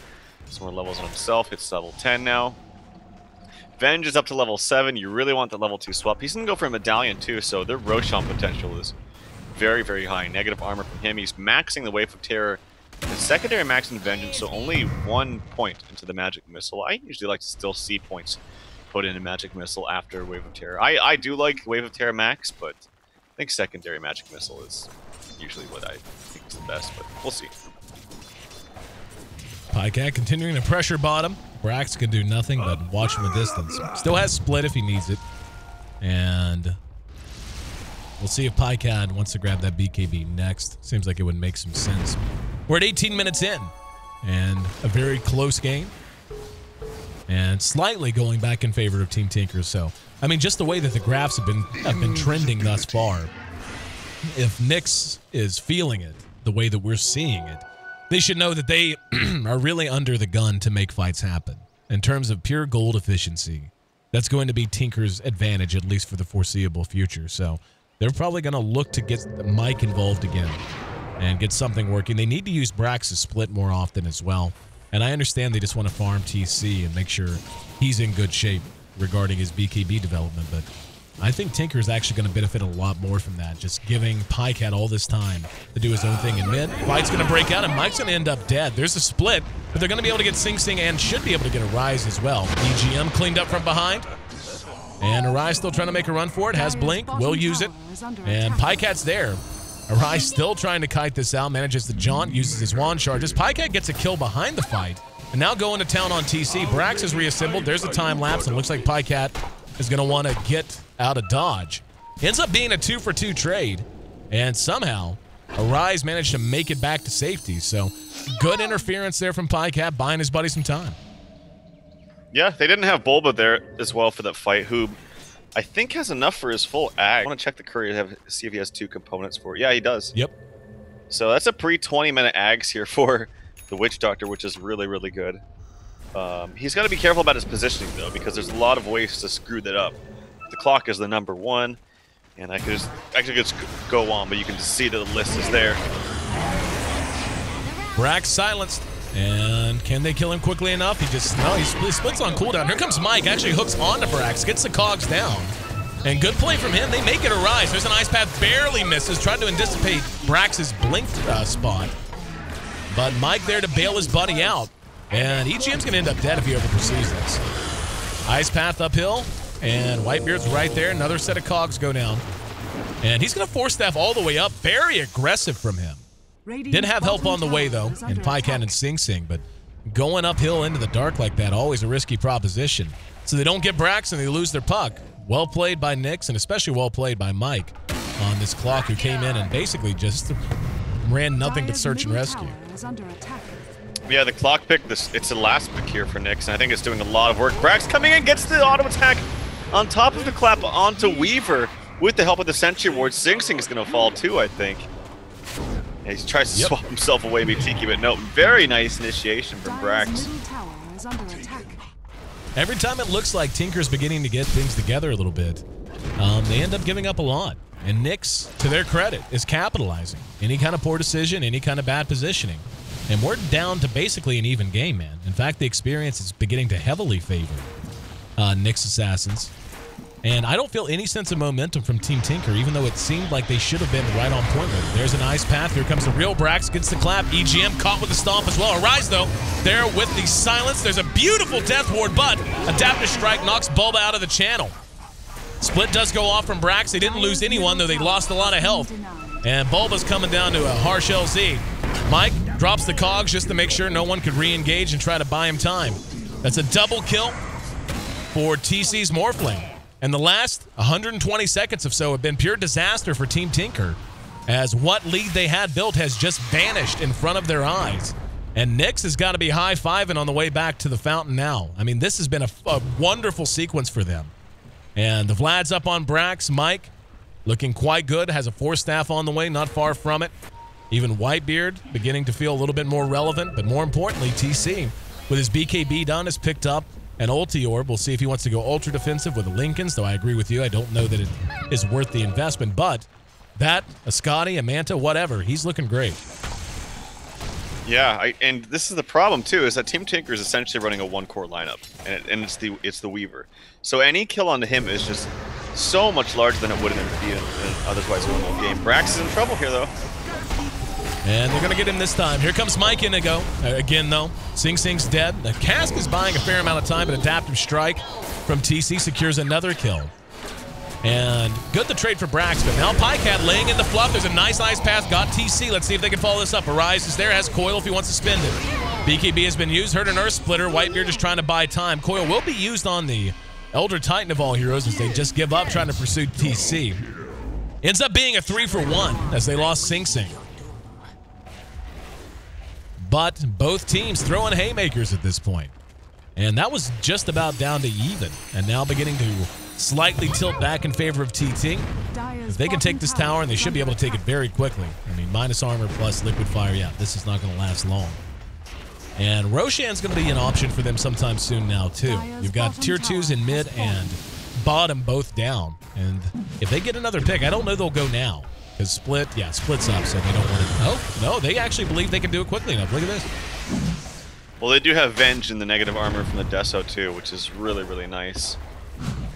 some more levels on himself. It's level 10 now. Venge is up to level 7. You really want the level 2 swap. He's gonna go for a medallion too, so their Roshan potential is very, very high. Negative armor from him. He's maxing the Wave of Terror. The secondary maxing Vengeance, so only 1 point into the Magic Missile. I usually like to still see points put in a Magic Missile after Wave of Terror. I do like Wave of Terror max, but I think secondary Magic Missile is usually what I think is the best, but we'll see. Pycat continuing to pressure bottom. Brax can do nothing but watch from a distance. Still has split if he needs it. And we'll see if Pycat wants to grab that BKB next. Seems like it would make some sense. We're at 18 minutes in. And a very close game. And slightly going back in favor of Team Tinker. So, I mean, just the way that the graphs have been trending thus far. If Nyx is feeling it the way that we're seeing it, they should know that they are really under the gun to make fights happen. In terms of pure gold efficiency, that's going to be Tinker's advantage, at least for the foreseeable future. So they're probably going to look to get Mike involved again and get something working. They need to use Brax's split more often as well. And I understand they just want to farm TC and make sure he's in good shape regarding his BKB development, but I think Tinker is actually going to benefit a lot more from that, just giving Pycat all this time to do his own thing in mid. Fight's going to break out, and Mike's going to end up dead. There's a split, but they're going to be able to get Sing Sing and should be able to get a Rise as well. EGM cleaned up from behind, and Arise still trying to make a run for it. Has Blink, will use it, and Pycat's there. Arise still trying to kite this out, manages to jaunt, uses his wand charges. Pycat gets a kill behind the fight, and now going to town on TC. Brax is reassembled. There's a time lapse, and it looks like Pycat is going to want to get out of dodge. Ends up being a 2-for-2 trade, and somehow Arise managed to make it back to safety. So good interference there from Pycat, buying his buddy some time. Yeah, they didn't have Bulba there as well for that fight, who I think has enough for his full ag. I want to check the courier, see if he has 2 components for it. Yeah, he does. Yep. So that's a pre-20-minute ags here for the Witch Doctor, which is really, really good. He's got to be careful about his positioning, though, because there's a lot of ways to screw that up. The clock is the '1, and I could just go on, but you can just see that the list is there. Brax silenced, and can they kill him quickly enough? He splits on cooldown. Here comes Mike, actually hooks onto Brax, gets the cogs down, and good play from him. They make it a Rise. There's an Ice Path, barely misses, trying to anticipate Brax's blink spot, but Mike there to bail his buddy out. And EGM's going to end up dead if he overperceives this. Ice Path uphill, and Whitebeard's right there. Another set of cogs go down. And he's going to force staff all the way up. Very aggressive from him. Didn't have help on the way, though, in Pycat and Sing Sing, but going uphill into the dark like that, always a risky proposition. So they don't get Brax and they lose their puck. Well played by Nyx, and especially well played by Mike on this clock, who came in and basically just ran nothing but search and rescue. Yeah, the clock pick, it's the last pick here for Nyx, and I think it's doing a lot of work. Brax coming in, gets the auto attack on top of the clap onto Weaver with the help of the Sentry Ward. Sing Sing is going to fall too, I think. And he tries to swap himself away by Tiki, but no, very nice initiation from Brax. Every time it looks like Tinker's beginning to get things together a little bit, they end up giving up a lot. And Nyx, to their credit, is capitalizing. Any kind of poor decision, any kind of bad positioning. And we're down to basically an even game, man. In fact, the experience is beginning to heavily favor Nyx Assassins. And I don't feel any sense of momentum from Team Tinker, even though it seemed like they should have been right on point with it. There's an Ice Path. Here comes the real Brax. Gets the clap. EGM caught with the stomp as well. Arise, though, there with the silence. There's a beautiful Death Ward, but Adaptive Strike knocks Bulba out of the channel. Split does go off from Brax. They didn't lose anyone, though they lost a lot of health. And Bulba's coming down to a harsh LZ. Mike drops the cogs just to make sure no one could re-engage and try to buy him time. That's a double kill for TC's Morphling. And the last 120 seconds or so have been pure disaster for Team Tinker, as what lead they had built has just vanished in front of their eyes. And Nyx has got to be high-fiving on the way back to the fountain now. I mean, this has been a wonderful sequence for them. And the Vlad's up on Brax. Mike looking quite good, has a Force Staff on the way, not far from it. Even Whitebeard beginning to feel a little bit more relevant, but more importantly, TC, with his BKB done, has picked up an ulti orb. We'll see if he wants to go ultra defensive with the Lincolns, though I agree with you. I don't know that it is worth the investment, but that, a Scotty, a Manta, whatever, he's looking great. Yeah, and this is the problem too, is that Team Tinker is essentially running a one-core lineup, and it's the Weaver. So any kill onto him is just so much larger than it would have been in an otherwise normal game. Brax is in trouble here, though. And they're going to get him this time. Here comes Mike in to go. Again, though, Sing Sing's dead. The Cask is buying a fair amount of time, but Adaptive Strike from TC secures another kill. And good the trade for Brax, but now Pycat laying in the fluff. There's a nice pass. Got TC. Let's see if they can follow this up. Arise is there. Has Coil if he wants to spend it. BKB has been used. Heard an Earth Splitter. Whitebeard just trying to buy time. Coil will be used on the Elder Titan of all heroes as they just give up trying to pursue TC. Ends up being a 3-for-1 as they lost Sing Sing. But both teams throwing haymakers at this point. And that was just about down to even. And now beginning to slightly tilt back in favor of TT. If they can take this tower, and they should be able to take it very quickly. I mean, minus armor plus liquid fire. Yeah, this is not going to last long. And Roshan's going to be an option for them sometime soon now, too. You've got tier 2s in mid and bottom both down. And if they get another pick, I don't know they'll go now. Because Split's up, so they don't want to. Oh, no, they actually believe they can do it quickly enough. Look at this. Well, they do have Venge in the negative armor from the Deso, too, which is really, really nice.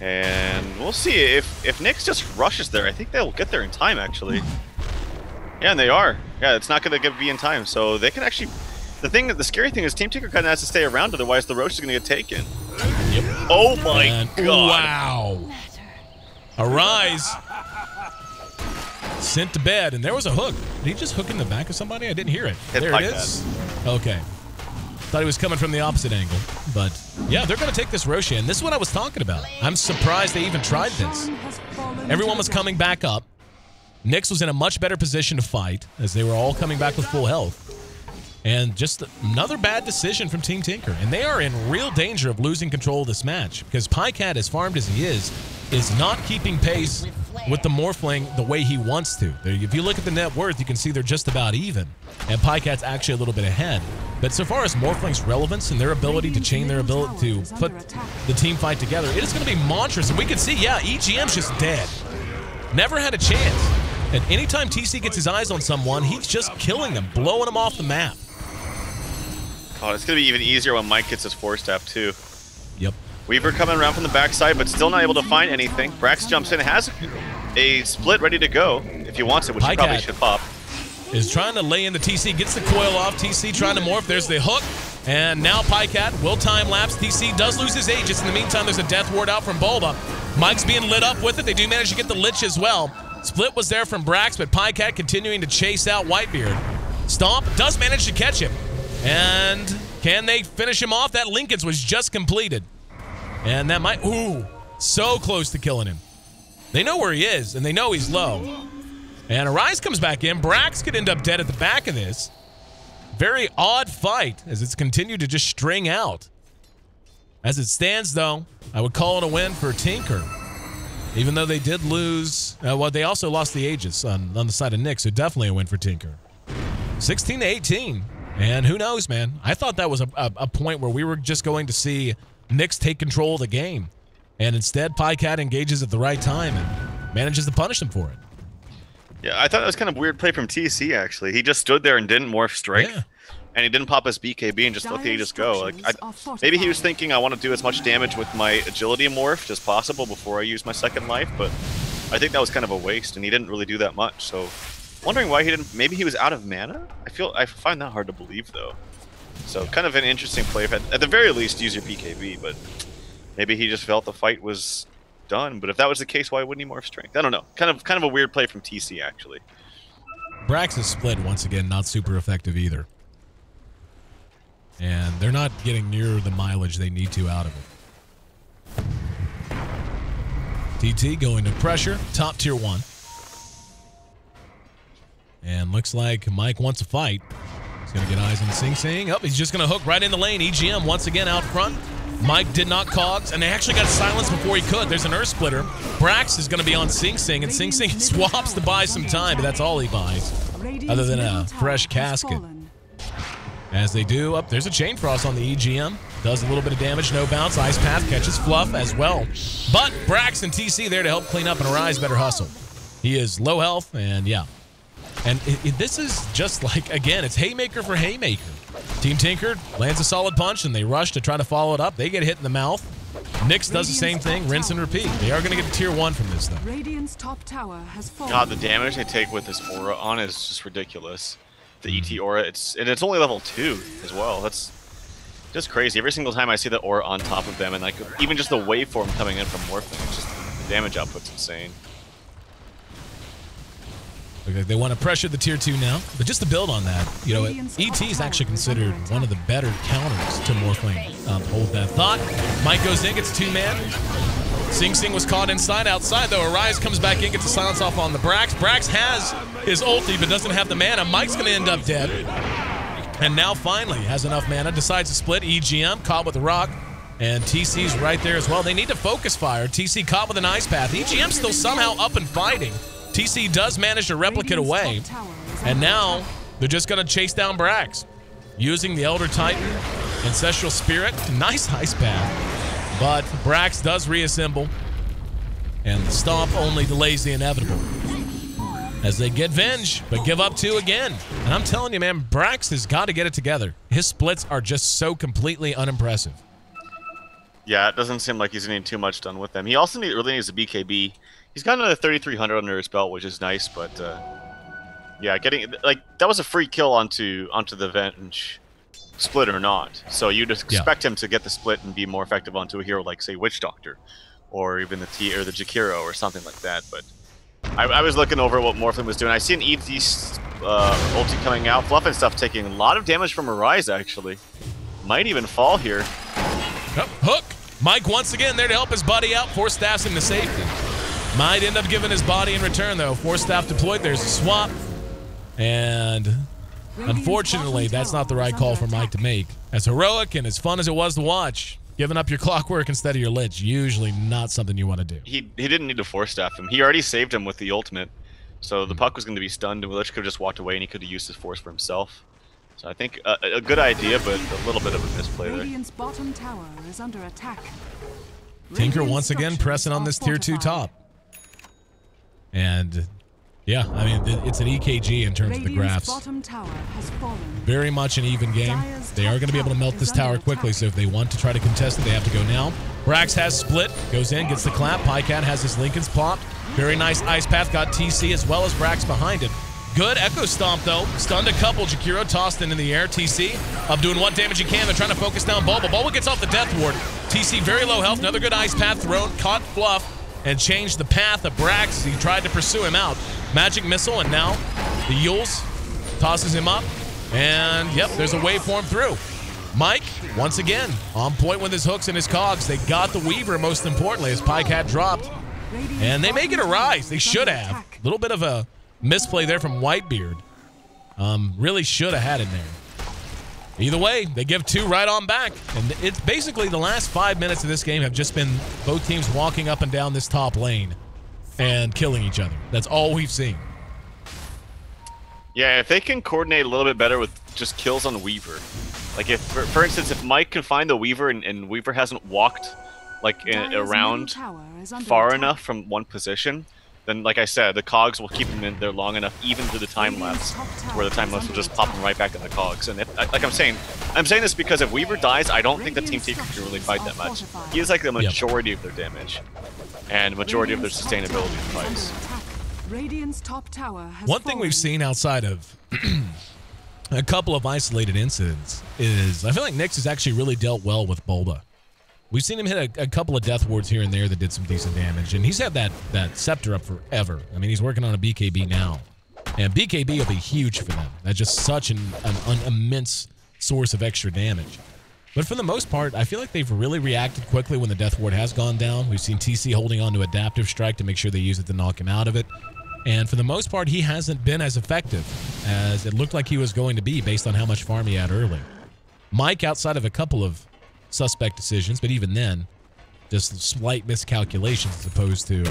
And we'll see if Nyx just rushes there. I think they'll get there in time, actually. Yeah, and they are. Yeah, it's not going to be in time, so they can actually. The scary thing is Team Tinker kind of has to stay around, otherwise the Roche is going to get taken. Yep. Oh my god! Wow. Arise sent to bed, and there was a hook. Did he just hook in the back of somebody? I didn't hear it. Hit there it is. Okay. Thought he was coming from the opposite angle, but yeah, they're going to take this Roshan. This is what I was talking about. I'm surprised they even tried this. Everyone was coming back up. Nyx was in a much better position to fight as they were all coming back with full health. And just another bad decision from Team Tinker. And they are in real danger of losing control of this match because Pycat, as farmed as he is not keeping pace with the Morphling the way he wants to. If you look at the net worth, you can see they're just about even. And Pycat's actually a little bit ahead. But so far as Morphling's relevance and their ability to chain their ability to put the team fight together, it is going to be monstrous. And we can see, yeah, EGM's just dead. Never had a chance. And anytime TC gets his eyes on someone, he's just killing them, blowing them off the map. Oh, it's going to be even easier when Mike gets his 4-step, too. Yep. Weaver coming around from the backside, but still not able to find anything. Brax jumps in, has a split ready to go if he wants it, which he probably should pop. Is trying to lay in the TC, gets the coil off. TC trying to morph. There's the hook. And now Pycat will time lapse. TC does lose his Aegis. In the meantime, there's a death ward out from Bulba. Mike's being lit up with it. They do manage to get the Lich as well. Split was there from Brax, but Pycat continuing to chase out Whitebeard. Stomp does manage to catch him. And can they finish him off? That Lincoln's was just completed. And that might, ooh, so close to killing him. They know where he is, and they know he's low. And Arise comes back in. Brax could end up dead at the back of this. Very odd fight as it's continued to just string out. As it stands, though, I would call it a win for Tinker. Even though they did lose, well, they also lost the Aegis on the side of Nyx, so definitely a win for Tinker. 16-18. And who knows, man? I thought that was a point where we were just going to see Nyx take control of the game. And instead, Pycat engages at the right time and manages to punish them for it. Yeah, I thought that was kind of weird play from TC, actually. He just stood there and didn't morph strike. Yeah. And he didn't pop his BKB and just let the Aegis go. Like, maybe he was thinking, I want to do as much damage with my agility morph as possible before I use my second life. But I think that was kind of a waste, and he didn't really do that much. So, wondering why he didn't. Maybe he was out of mana? I find that hard to believe, though. So, kind of an interesting play. At the very least, use your BKB, but maybe he just felt the fight was done. But if that was the case, why wouldn't he morph strength? I don't know. Kind of a weird play from TC, actually. Brax is split once again, not super effective either. And they're not getting near the mileage they need to out of it. TT going to pressure, top tier 1. And looks like Mike wants a fight. He's going to get eyes on Sing Sing. Oh, he's just going to hook right in the lane. EGM once again out front. Mike did not cogs, and they actually got silenced before he could. There's an Earth Splitter. Brax is going to be on Sing Sing, and Sing Sing swaps to buy some time, but that's all he buys, other than a fresh casket. As they do, there's a Chain Frost on the EGM. Does a little bit of damage, no bounce. Ice Path catches Fluff as well. But Brax and TC there to help clean up, and Arise better hustle. He is low health, and yeah. And this is just like, again, it's haymaker for haymaker. Team Tinker lands a solid punch, and they rush to try to follow it up. They get hit in the mouth. Nyx does the same thing, rinse and repeat. They are going to get a tier 1 from this, though. Radiant's top tower has fallen. God, the damage they take with this aura on is just ridiculous. The ET aura, it's only level 2 as well. That's just crazy. Every single time I see the aura on top of them, and like even just the waveform coming in from Morphling, it's just the damage output's insane. Okay, they want to pressure the tier 2 now, but just to build on that, you know, ET is actually considered one of the better counters to Morphling. Hold that thought. Mike goes in, gets 2-man. Sing Sing was caught inside. Outside, though, Arise comes back in, gets a silence off on the Brax. Brax has his ulti, but doesn't have the mana. Mike's going to end up dead. And now, finally, has enough mana. Decides to split. EGM caught with the rock. And TC's right there as well. They need to focus fire. TC caught with an ice path. EGM still somehow up and fighting. TC does manage to replicate away. And now, they're just going to chase down Brax. Using the Elder Titan, Ancestral Spirit. Nice ice path. But Brax does reassemble, and the stomp only delays the inevitable as they get Venge, but give up 2 again. And I'm telling you, man, Brax has got to get it together. His splits are just so completely unimpressive. Yeah, it doesn't seem like he's getting too much done with them. He also really needs a BKB. He's got another 3,300 under his belt, which is nice, but yeah, getting like that was a free kill onto the Venge. Split or not, so you'd expect him to get the split and be more effective onto a hero like, say, Witch Doctor, or even the Jakiro or something like that. But I was looking over what Morphling was doing. I see an ET ulti coming out. Fluff and stuff taking a lot of damage from Arise, actually. Might even fall here. Oh, hook! Mike once again there to help his buddy out. Force Staff's into safety. Might end up giving his body in return, though. Force Staff deployed. There's a swap. And unfortunately, that's not the right call for Mike to make. As heroic and as fun as it was to watch, giving up your clockwork instead of your lich, usually not something you want to do. He didn't need to force staff him. He already saved him with the ultimate. So the puck was going to be stunned, and Lich could have just walked away, and he could have used his force for himself. So I think a good idea, but a little bit of a misplay there. Radiant's bottom tower is under attack. Tinker once again pressing on this tier 2 top. And yeah, I mean, it's an EKG in terms of the graphs. Bottom tower has fallen. Very much an even game. They are going to be able to melt this tower quickly, so if they want to try to contest it, they have to go now. Brax has split, goes in, gets the clap. Pycat has his Lincoln's popped. Very nice ice path, got TC as well as Brax behind it. Good Echo Stomp, though. Stunned a couple. Jakiro tossed into the air. TC up doing what damage he can. They're trying to focus down Bulba. Bulba gets off the Death Ward. TC very low health. Another good ice path thrown. Caught Fluff and changed the path of Brax. He tried to pursue him out. Magic Missile, and now the Yules tosses him up. And, yep, there's a waveform through. Mike, once again, on point with his hooks and his cogs. They got the Weaver, most importantly, as Pycat dropped. And they may get a rise. They should have. A little bit of a misplay there from Whitebeard. Really should have had it there. Either way, they give 2 right on back. And it's basically the last 5 minutes of this game have just been both teams walking up and down this top lane and killing each other. That's all we've seen. Yeah, if they can coordinate a little bit better with just kills on Weaver. Like if, for instance, if Mike can find the Weaver and Weaver hasn't walked like around far enough from one position, then like I said, the cogs will keep him in there long enough, even through the time lapse, where the time lapse will just pop him right back in the cogs. And if, like I'm saying this because if Weaver dies, I don't think the Team Taker can really fight that much. He is like the majority of their damage and majority of their sustainability in fights. Radiant's top tower has One thing we've seen outside of a couple of isolated incidents is I feel like Nyx has actually really dealt well with Bulba. We've seen him hit a couple of death wards here and there that did some decent damage, and he's had that scepter up forever. I mean, he's working on a BKB now, and BKB will be huge for them. That's just such an immense source of extra damage. But for the most part, I feel like they've really reacted quickly when the death ward has gone down. We've seen TC holding on to Adaptive Strike to make sure they use it to knock him out of it. And for the most part, he hasn't been as effective as it looked like he was going to be based on how much farm he had early. Mike, outside of a couple of suspect decisions, but even then, just slight miscalculations as opposed to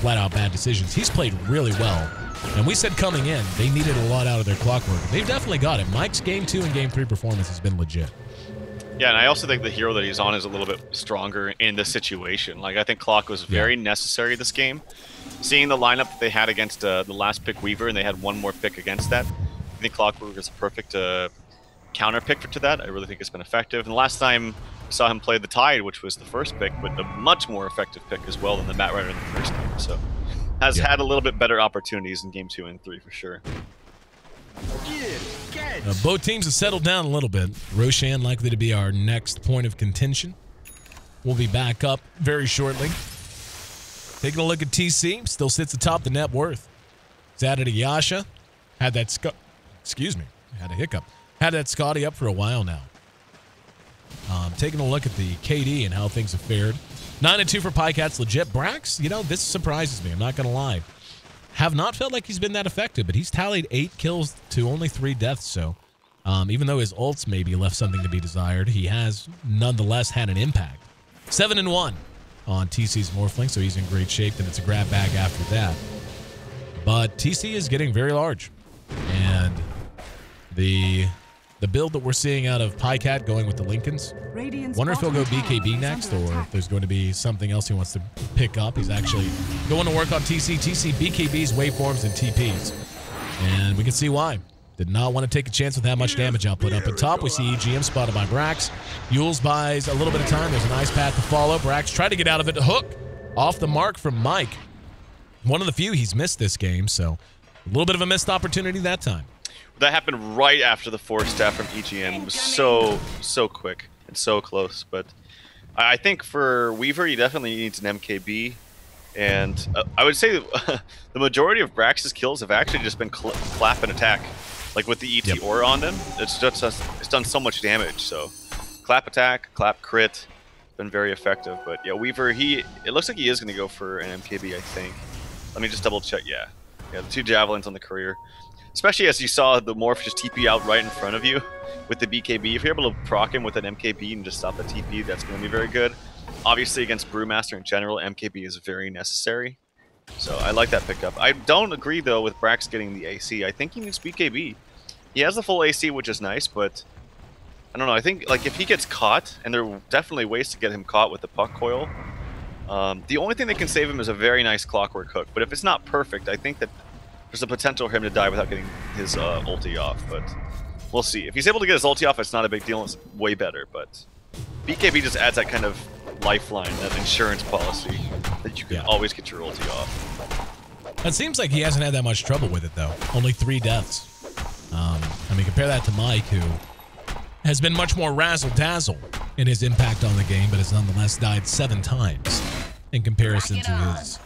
flat-out bad decisions. He's played really well. And we said coming in, they needed a lot out of their clockwork. They've definitely got it. Mike's Game 2 and Game 3 performance has been legit. Yeah, and I also think the hero that he's on is a little bit stronger in this situation. Like, I think Clock was very necessary this game. Seeing the lineup that they had against the last pick Weaver, and they had one more pick against that, I think Clockwork is a perfect counter pick to that. I really think it's been effective. And the last time saw him play the Tide, which was the first pick, but a much more effective pick as well than the Mat Rider in the first game. So has had a little bit better opportunities in game 2 and 3 for sure. Both teams have settled down a little bit. Roshan likely to be our next point of contention. We'll be back up very shortly. Taking a look at TC, still sits atop the net worth. He's added a Yasha. Had that excuse me, had a hiccup. Had that Scotty up for a while now. Taking a look at the KD and how things have fared. 9-2 for Pycat's legit. Brax, you know, this surprises me. I'm not going to lie. Have not felt like he's been that effective, but he's tallied 8 kills to only 3 deaths. So even though his ults maybe left something to be desired, he has nonetheless had an impact. 7-1 on TC's Morphling, so he's in great shape. Then it's a grab bag after that. But TC is getting very large. And the build that we're seeing out of Pycat going with the Lincolns. Wonder if he'll go BKB next, or if there's going to be something else he wants to pick up. He's actually going to work on TC, BKBs, waveforms, and TPs. And we can see why. Did not want to take a chance with that much damage output. Up at top, we see EGM spotted by Brax. Yules buys a little bit of time. There's a nice path to follow. Brax tried to get out of it. Hook off the mark from Mike. One of the few he's missed this game, so a little bit of a missed opportunity that time. That happened right after the 4-staff from EGM. It was so quick and so close. But I think for Weaver, he definitely needs an MKB. And I would say the majority of Brax's kills have actually just been clap and attack. Like with the ET aura on them, it's done so much damage. So clap attack, clap crit, been very effective. But yeah, Weaver, it looks like he is going to go for an MKB, I think. Let me just double check. Yeah, the 2 javelins on the career. Especially as you saw the Morph just TP out right in front of you with the BKB. If you're able to proc him with an MKB and just stop the TP, that's going to be very good. Obviously, against Brewmaster in general, MKB is very necessary. So I like that pickup. I don't agree, though, with Brax getting the AC. I think he needs BKB. He has the full AC, which is nice, but I don't know. I think like if he gets caught, and there are definitely ways to get him caught with the puck coil, the only thing that can save him is a very nice clockwork hook. But if it's not perfect, I think that there's a potential for him to die without getting his ulti off, but we'll see. If he's able to get his ulti off, it's not a big deal. It's way better, but BKB just adds that kind of lifeline, that insurance policy that you can always get your ulti off. It seems like he hasn't had that much trouble with it, though. Only 3 deaths. I mean, compare that to Mike, who has been much more razzle-dazzle in his impact on the game, but has nonetheless died 7 times in comparison to his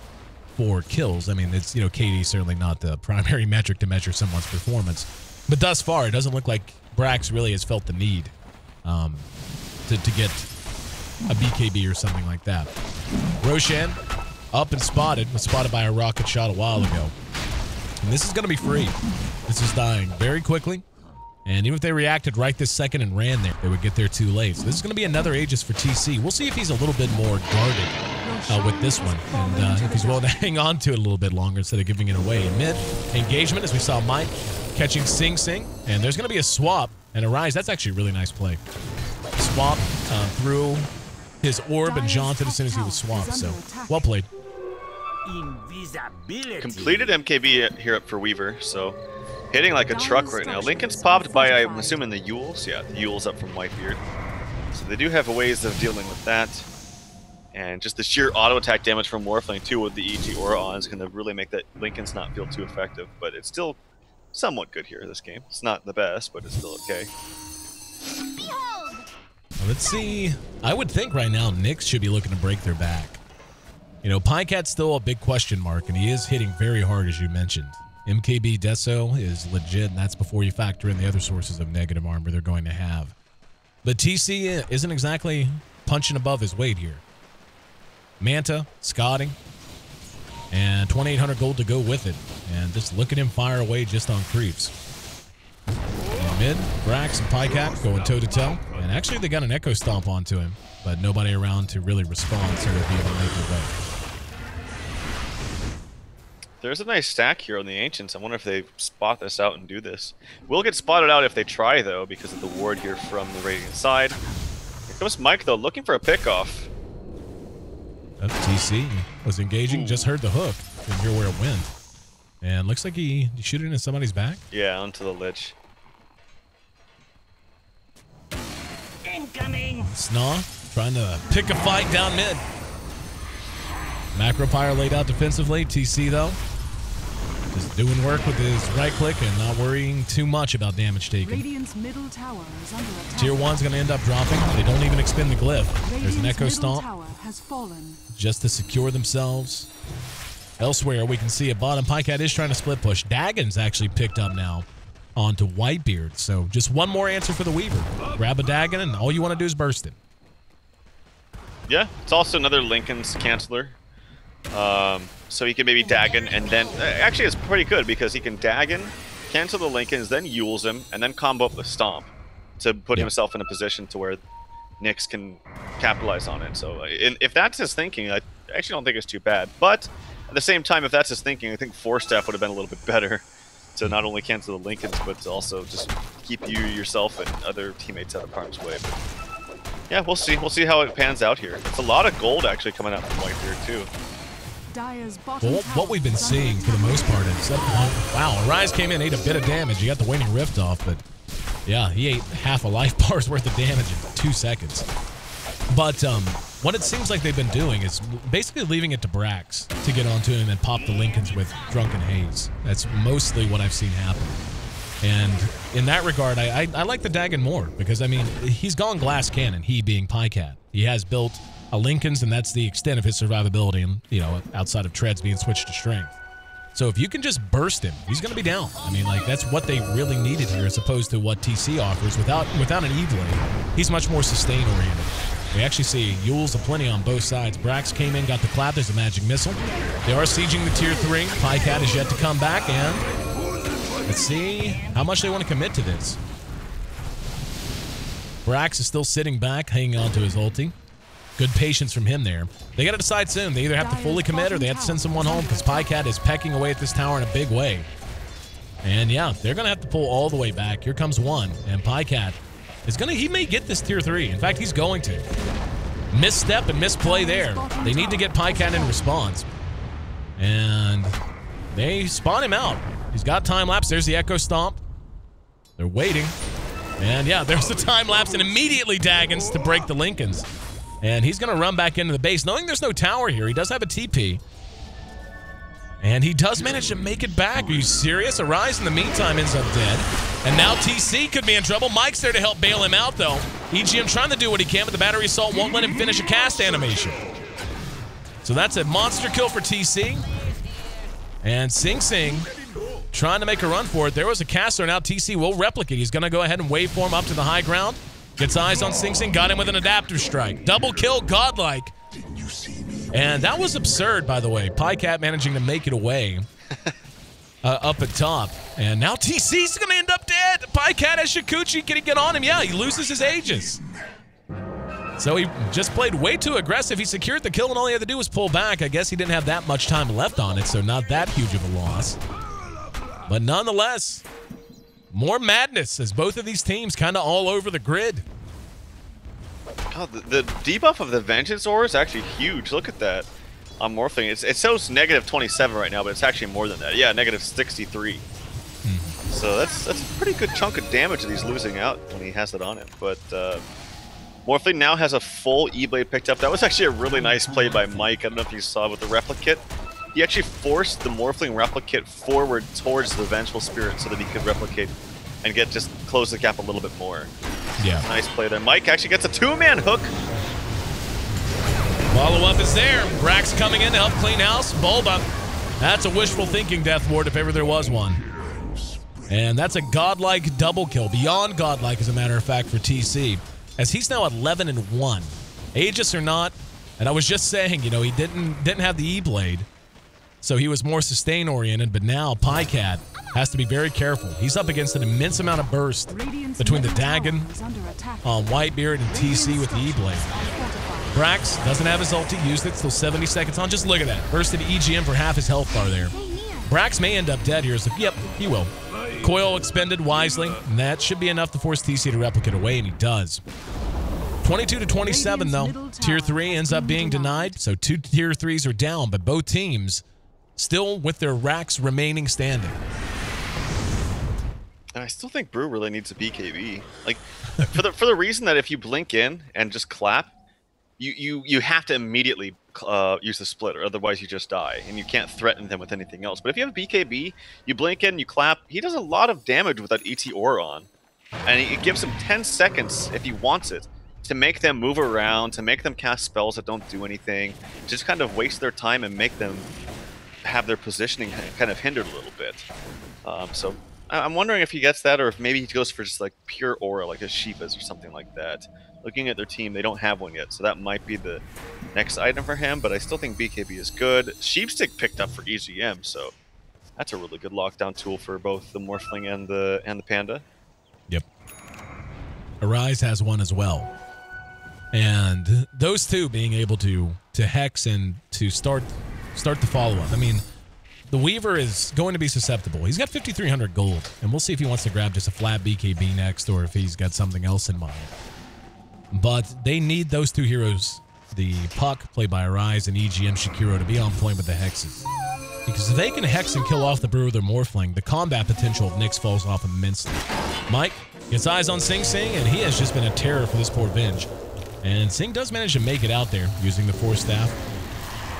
4 kills. I mean, it's, you know, KD certainly not the primary metric to measure someone's performance, but thus far, it doesn't look like Brax really has felt the need to get a BKB or something like that. Roshan up and spotted, was spotted by a rocket shot a while ago. And this is going to be free. This is dying very quickly. And even if they reacted right this second and ran there, they would get there too late. So this is going to be another Aegis for TC. We'll see if he's a little bit more guarded with this one. And if he's willing to hang on to it a little bit longer instead of giving it away. In mid engagement, as we saw Mike catching Sing Sing. And there's going to be a swap and a rise. That's actually a really nice play. Swap through his orb and jaunted as soon as he was swapped. So well played. Completed MKB here up for Weaver, so hitting like a truck right now. Lincoln's popped by, I'm assuming, the Yules. Yeah, the Yules up from Whitebeard. So they do have ways of dealing with that. And just the sheer auto attack damage from Morphling, too, with the EG Aura on is going to really make that Lincoln's not feel too effective. But it's still somewhat good here, this game. It's not the best, but it's still okay. Well, let's see. I would think right now Nyx should be looking to break their back. You know, Pycat's still a big question mark, and he is hitting very hard, as you mentioned. MKB Deso is legit, and that's before you factor in the other sources of negative armor they're going to have. But TC isn't exactly punching above his weight here. Manta, Scotting, and 2,800 gold to go with it. And just look at him fire away just on creeps. In mid, Brax and Pycat going toe-to-toe. And actually, they got an Echo Stomp onto him, but nobody around to really respond so that he will make it away. There's a nice stack here on the Ancients. I wonder if they spot this out and do this. Will get spotted out if they try, though, because of the ward here from the Radiant side. Here comes Mike, though, looking for a pickoff. TC was engaging, just heard the hook. Didn't hear where it went. And looks like he shoot it into somebody's back. Yeah, onto the lich. SNA trying to pick a fight down mid. Macropyre laid out defensively. TC, though, just doing work with his right click and not worrying too much about damage taken. Radiant's middle tower is under attack. Tier 1's going to end up dropping. They don't even expend the glyph. There's an Echo Stomp Tower has fallen. just to secure themselves. Elsewhere, we can see at bottom, Pycat is trying to split push. Dagon's actually picked up now onto Whitebeard. So just one more answer for the Weaver. Grab a Dagon, and all you want to do is burst it. Yeah, it's also another Lincoln's canceller. So he can maybe Dagon, and then... actually, it's pretty good, because he can Dagon, cancel the Lincolns, then Yules him, and then combo up with Stomp to put himself in a position to where Nyx can capitalize on it. So if that's his thinking, I actually don't think it's too bad. But at the same time, if that's his thinking, I think Force Staff would have been a little bit better to not only cancel the Lincolns, but to also just keep you, yourself, and other teammates out of harm's way. But yeah, we'll see. We'll see how it pans out here. It's a lot of gold actually coming out from Whitebeard, too. Well, what we've been seeing for the most part is that, wow, Arise came in, ate a bit of damage. He got the Waning Rift off, but yeah, he ate half a life bar's worth of damage in 2 seconds. But what it seems like they've been doing is basically leaving it to Brax to get onto him and pop the Lincolns with Drunken Haze. That's mostly what I've seen happen. And in that regard, I like the Dagon more because, I mean, he's gone Glass Cannon, he being Pycat. He has built a Lincoln's, and that's the extent of his survivability, and, you know, outside of Treads being switched to Strength. So if you can just burst him, he's going to be down. I mean, like, that's what they really needed here as opposed to what TC offers. Without an E-Blade, he's much more sustain-oriented. We actually see Yules aplenty on both sides. Brax came in, got the clap. There's a magic missile. They are sieging the tier 3. Pycat is yet to come back, and let's see how much they want to commit to this. Brax is still sitting back, hanging on to his ulti. Good patience from him there. They got to decide soon. They either have to fully commit or they have to send someone home because Pycat is pecking away at this tower in a big way. And yeah, they're going to have to pull all the way back. Here comes one, and Pycat is going to... He may get this tier 3. In fact, he's going to. Misstep and misplay there. They need to get Pycat in response. And they spawn him out. He's got time lapse. There's the Echo Stomp. They're waiting. And yeah, there's the time lapse and immediately Dagons to break the Lincolns. And he's going to run back into the base. Knowing there's no tower here, he does have a TP. And he does manage to make it back. Are you serious? Arise in the meantime ends up dead. And now TC could be in trouble. Mike's there to help bail him out, though. EGM trying to do what he can, but the battery assault won't let him finish a cast animation. So that's a monster kill for TC. And Sing Sing trying to make a run for it. There was a caster. Now TC will replicate. He's going to go ahead and waveform up to the high ground. Gets eyes on Sing Sing. Got him with an adaptive strike. Double kill, godlike. And that was absurd, by the way. Pycat managing to make it away up at top. And now TC's going to end up dead. Pycat has Shikuchi. Can he get on him? Yeah, he loses his Aegis. So he just played way too aggressive. He secured the kill, and all he had to do was pull back. I guess he didn't have that much time left on it, so not that huge of a loss. But nonetheless, more madness as both of these teams kind of all over the grid. God, the debuff of the Vengeance Aura is actually huge. Look at that on Morphling. It shows negative 27 right now, but it's actually more than that. Yeah, negative 63. So that's a pretty good chunk of damage that he's losing out when he has it on him. But Morphling now has a full E-Blade picked up. That was actually a really nice play by Mike. I don't know if you saw with the Replicate. He actually forced the Morphling Replicate forward towards the Vengeful Spirit so that he could replicate and just close the gap a little bit more. Yeah. Nice play there. Mike actually gets a 2-man hook. Follow-up is there. Brax coming in to help clean house. Bulba. That's a wishful thinking Death Ward if ever there was one. And that's a godlike double kill. Beyond godlike, as a matter of fact, for TC. As he's now at 11-1. Aegis or not, and I was just saying, you know, he didn't have the E-Blade. So he was more sustain-oriented, but now Pycat has to be very careful. He's up against an immense amount of burst between the Dagon on Whitebeard and TC with the E-Blade. Brax doesn't have his ulti, used it, still 70 seconds on. Just look at that. Bursted EGM for half his health bar there. Brax may end up dead here. So, yep, he will. Coil expended wisely, and that should be enough to force TC to replicate away, and he does. 22-27, though. Tier 3 ends up being denied, so 2 Tier 3s are down, but both teams still with their racks remaining standing. I still think Brew really needs a BKB. Like, for the reason that if you blink in and just clap, you have to immediately use the splitter, otherwise you just die, and you can't threaten them with anything else. But if you have a BKB, you blink in, you clap, he does a lot of damage with that ET aura on. And it gives him 10 seconds, if he wants it, to make them move around, to make them cast spells that don't do anything, just kind of waste their time and make them have their positioning kind of hindered a little bit. So I'm wondering if he gets that, or if maybe he goes for just like pure aura, like a Shiva's or something like that. Looking at their team, they don't have one yet, so that might be the next item for him, but I still think BKB is good. Sheepstick picked up for EGM, so that's a really good lockdown tool for both the Morphling and the Panda. Yep. Arise has one as well. And those two being able to hex and to start the follow-up. I mean, the Weaver is going to be susceptible. He's got 5,300 gold, and we'll see if he wants to grab just a flat BKB next or if he's got something else in mind. But they need those two heroes, the Puck, played by Arise, and EGM Shakiro, to be on point with the hexes. Because if they can hex and kill off the Brew with their Morphling, the combat potential of Nyx falls off immensely. Mike gets eyes on Sing Sing, and he has just been a terror for this poor Venge. And Sing does manage to make it out there using the Force Staff.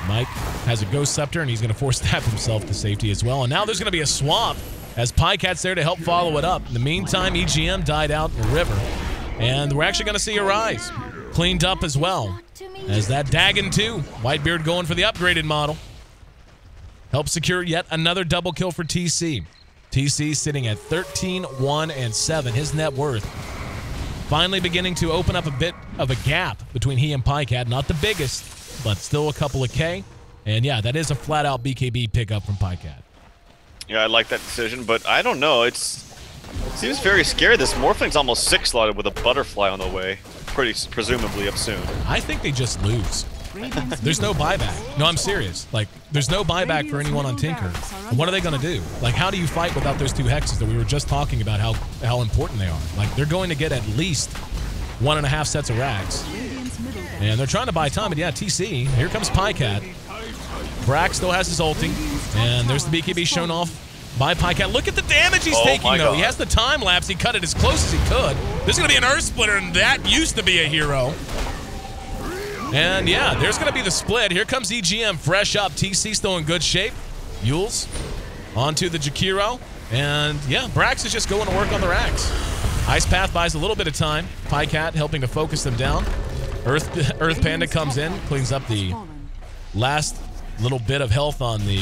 Mike has a Ghost Scepter, and he's going to Force Staff himself to safety as well. And now there's going to be a swap as Pycat's there to help follow it up. In the meantime, EGM died out in the river. And we're actually going to see Arise cleaned up as well. As that Dagon 2, Whitebeard going for the upgraded model. Helps secure yet another double kill for TC. TC sitting at 13, 1, and 7. His net worth finally beginning to open up a bit of a gap between he and Pycat. Not the biggest, but still a couple of K. And yeah, that is a flat-out BKB pickup from Pycat. Yeah, I like that decision, but I don't know. It seems very scary. This Morphling's almost 6-slotted with a Butterfly on the way. Presumably up soon. I think they just lose. There's no buyback. No, I'm serious. Like, there's no buyback for anyone on Tinker. And what are they going to do? Like, how do you fight without those two hexes that we were just talking about how important they are? Like, they're going to get at least 1.5 sets of rags. And they're trying to buy time, but yeah, TC, here comes Pycat. Brax still has his ulti, and there's the BKB shown off by Pycat. Look at the damage he's taking, though. He has the time lapse. He cut it as close as he could. There's going to be an Earth Splitter, and that used to be a hero. And yeah, there's going to be the split. Here comes EGM fresh up. TC still in good shape. Yules onto the Jakiro. And yeah, Brax is just going to work on the racks. Ice Path buys a little bit of time. Pycat helping to focus them down. Earth Panda comes in, cleans up the last little bit of health on the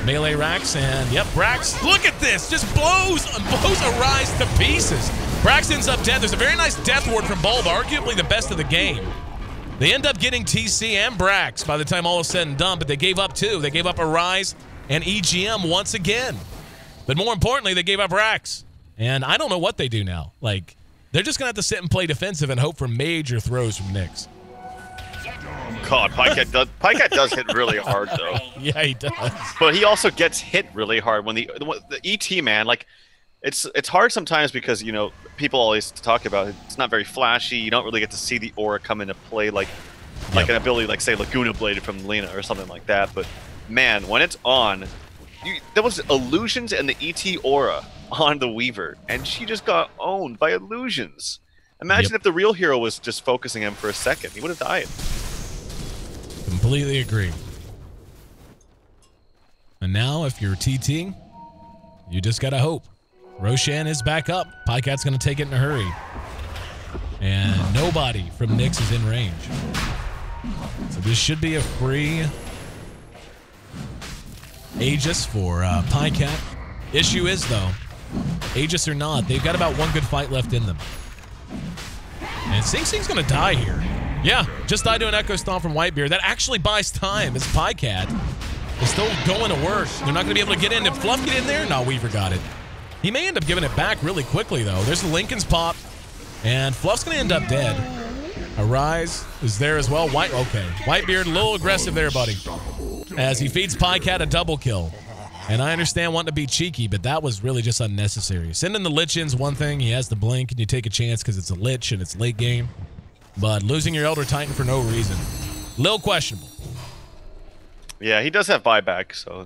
melee racks. And yep, Brax, look at this. Just blows Arise to pieces. Brax ends up dead. There's a very nice death ward from Bulb, arguably the best of the game. They end up getting TC and Brax by the time all is said and done, but they gave up two. They gave up Arise and EGM once again. But more importantly, they gave up Brax. And I don't know what they do now. Like, they're just going to have to sit and play defensive and hope for major throws from Nyx. God, Pycat does hit really hard, though. Yeah, he does. But he also gets hit really hard when the ET, man, like, it's hard sometimes because, you know, people always talk about it. It's not very flashy. You don't really get to see the aura come into play like an ability like, say, Laguna Bladed from Lena or something like that. But, man, when it's on, there was illusions and the ET aura on the Weaver, and she just got owned by illusions. Imagine if the real hero was just focusing him for a second. He would have died. Completely agree. And now, if you're TTing, you just gotta hope. Roshan is back up. Pycat's going to take it in a hurry. And nobody from Nyx is in range. So this should be a free Aegis for Pycat. Issue is, though, Aegis or not, they've got about one good fight left in them. And Sing Sing's going to die here. Yeah, just died to an Echo Stomp from Whitebeard. That actually buys time as Pycat is still going to work. They're not going to be able to get in. Did Fluff get in there? No, Weaver got it. He may end up giving it back really quickly, though. There's the Lincoln's pop, and Fluff's going to end up dead. Arise is there as well. Whitebeard, a little aggressive there, buddy, as he feeds Pycat a double kill. And I understand wanting to be cheeky, but that was really just unnecessary. Sending the Lich in's one thing. He has the blink, and you take a chance because it's a Lich and it's late game. But losing your Elder Titan for no reason, little questionable. Yeah, he does have buyback, so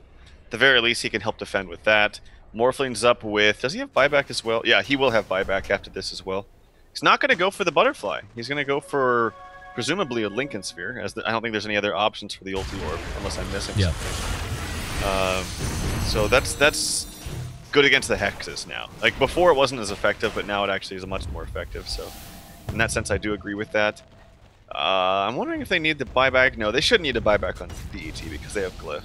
at the very least he can help defend with that. Morphling's up with... Does he have buyback as well? Yeah, he will have buyback after this as well. He's not going to go for the butterfly. He's going to go for, presumably, a Lincoln Sphere. I don't think there's any other options for the ulti orb, unless I'm missing something. So that's good against the hexes now. Like, before it wasn't as effective, but now it actually is much more effective. So, in that sense, I do agree with that. I'm wondering if they need the buyback. No, they shouldn't need a buyback on BET because they have Glyph.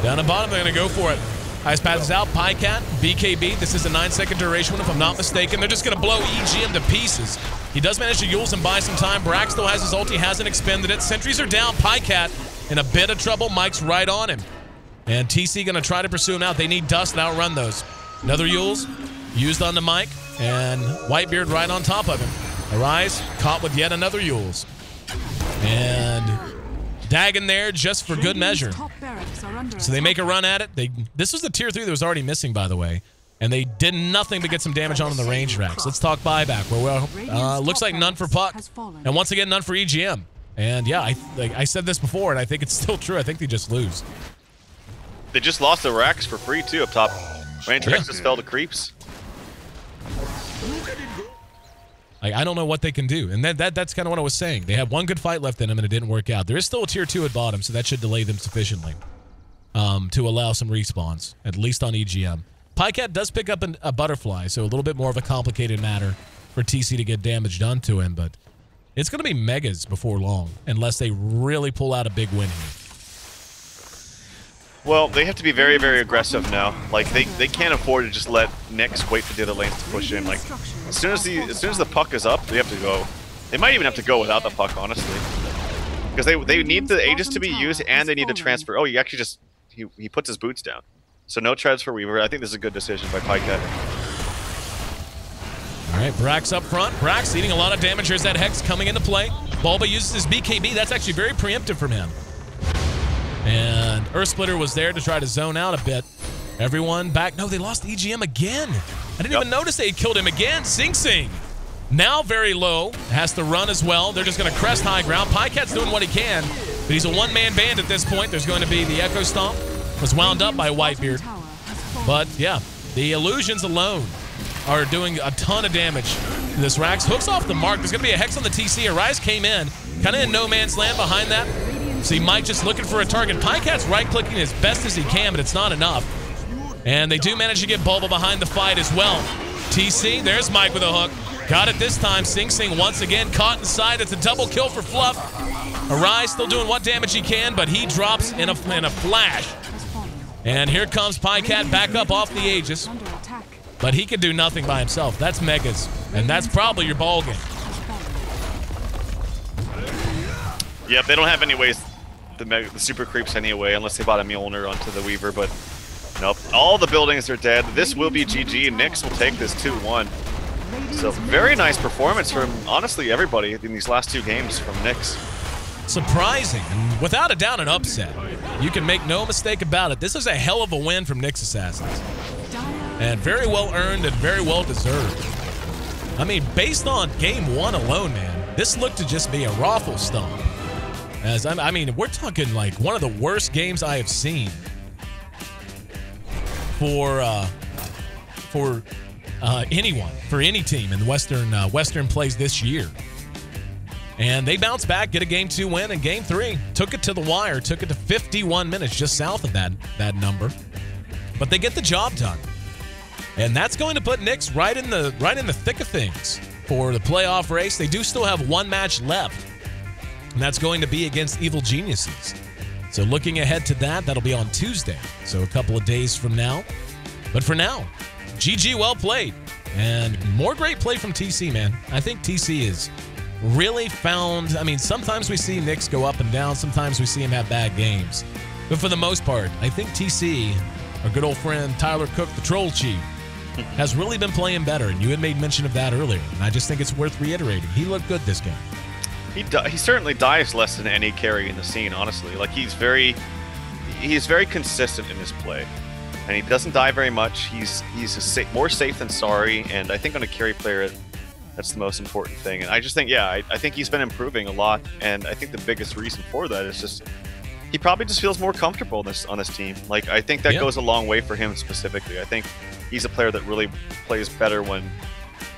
Down the bottom, they're going to go for it. Ice passes out, Pycat, BKB. This is a 9-second duration one, if I'm not mistaken. They're just going to blow EGM to pieces. He does manage to Yules and buy some time. Brax still has his ulti, hasn't expended it. Sentries are down. Pycat in a bit of trouble. Mike's right on him. And TC going to try to pursue him out. They need Dust to outrun those. Another Yules used on the Mike. And Whitebeard right on top of him. Arise caught with yet another Yules. And Dagon there just for good measure. So they make a run at it. This was the tier 3 that was already missing, by the way. And they did nothing but get some damage on the range racks. Let's talk buyback. Looks like none for Puck. And once again, none for EGM. And yeah, I said this before, and I think it's still true. I think they just lose. They just lost the racks for free, too, up top. Range racks just fell to creeps. I don't know what they can do. And that's kind of what I was saying. They have one good fight left in them, and it didn't work out. There is still a tier 2 at bottom, so that should delay them sufficiently to allow some respawns, at least on EGM. Pycat does pick up a butterfly, so a little bit more of a complicated matter for TC to get damage done to him, but it's going to be megas before long, unless they really pull out a big win here. Well, they have to be very, very aggressive now. Like, they can't afford to just let Nyx wait for the other lanes to push in. Like, as soon as the puck is up, they have to go. They might even have to go without the puck, honestly, because they need the Aegis to be used and they need to transfer. Oh, he actually just he puts his boots down, so no treads for Weaver. I think this is a good decision by Pycat. All right, Brax up front. Brax eating a lot of damage. Here's that Hex coming into play. Bulba uses his BKB. That's actually very preemptive from him. And Earthsplitter was there to try to zone out a bit. Everyone back. No, they lost EGM again. I didn't even notice they killed him again. Sing Sing. Now very low. Has to run as well. They're just going to crest high ground. Pycat's doing what he can, but he's a one-man band at this point. There's going to be the Echo Stomp. Was wound up by Whitebeard. But, yeah, the illusions alone are doing a ton of damage to this Rax. Hooks off the mark. There's going to be a Hex on the TC. Arise came in. Kind of in no man's land behind that. See Mike just looking for a target. Pycat's right-clicking as best as he can, but it's not enough. And they do manage to get Bulba behind the fight as well. TC, there's Mike with a hook. Got it this time. Sing Sing once again caught inside. It's a double kill for Fluff. Arise still doing what damage he can, but he drops in a flash. And here comes Pycat back up off the Aegis. But he can do nothing by himself. That's Megas. And that's probably your ball game. Yep, they don't have any ways the super creeps anyway, unless they bought a Mjolnir onto the Weaver, but nope. All the buildings are dead. This will be GG. Nyx will take this 2-1. So very nice performance from, honestly, everybody in these last 2 games from Nyx. Surprising, and without a doubt an upset. You can make no mistake about it. This is a hell of a win from Nyx Assassins. And very well earned and very well deserved. I mean, based on game 1 alone, man, this looked to just be a raffle stomp. I mean, we're talking like one of the worst games I have seen for anyone, for any team in Western plays this year. And they bounce back, get a game 2 win, and game 3 took it to the wire, took it to 51 minutes, just south of that number. But they get the job done, and that's going to put Nyx right in the thick of things for the playoff race. They do still have 1 match left. And that's going to be against Evil Geniuses. So looking ahead to that, that'll be on Tuesday. So a couple of days from now. But for now, GG, well played. And more great play from TC, man. I think TC is really found... I mean, sometimes we see Nyx go up and down. Sometimes we see him have bad games. But for the most part, I think TC, our good old friend Tyler Cook, the Troll Chief, has really been playing better. And you had made mention of that earlier. And I just think it's worth reiterating. He looked good this game. He certainly dies less than any carry in the scene, honestly. Like, he's very consistent in his play, and he doesn't die very much. He's more safe than sorry, and I think on a carry player, that's the most important thing. And I just think, yeah, I think he's been improving a lot, and I think the biggest reason for that is just he probably just feels more comfortable on this team. Like, I think that Yeah. goes a long way for him specifically. I think he's a player that really plays better when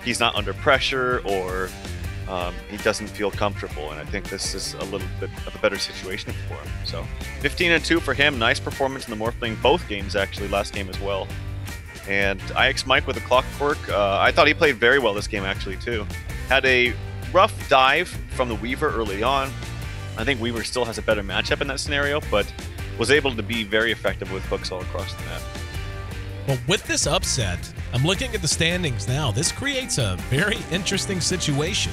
he's not under pressure or he doesn't feel comfortable. And I think this is a little bit of a better situation for him. So 15-2 for him. Nice performance in the Morphling, both games actually, last game as well. And IX Mike with the clockwork. I thought he played very well this game actually too. Had a rough dive from the Weaver early on. I think Weaver still has a better matchup in that scenario, but was able to be very effective with hooks all across the map. Well, with this upset, I'm looking at the standings now. This creates a very interesting situation.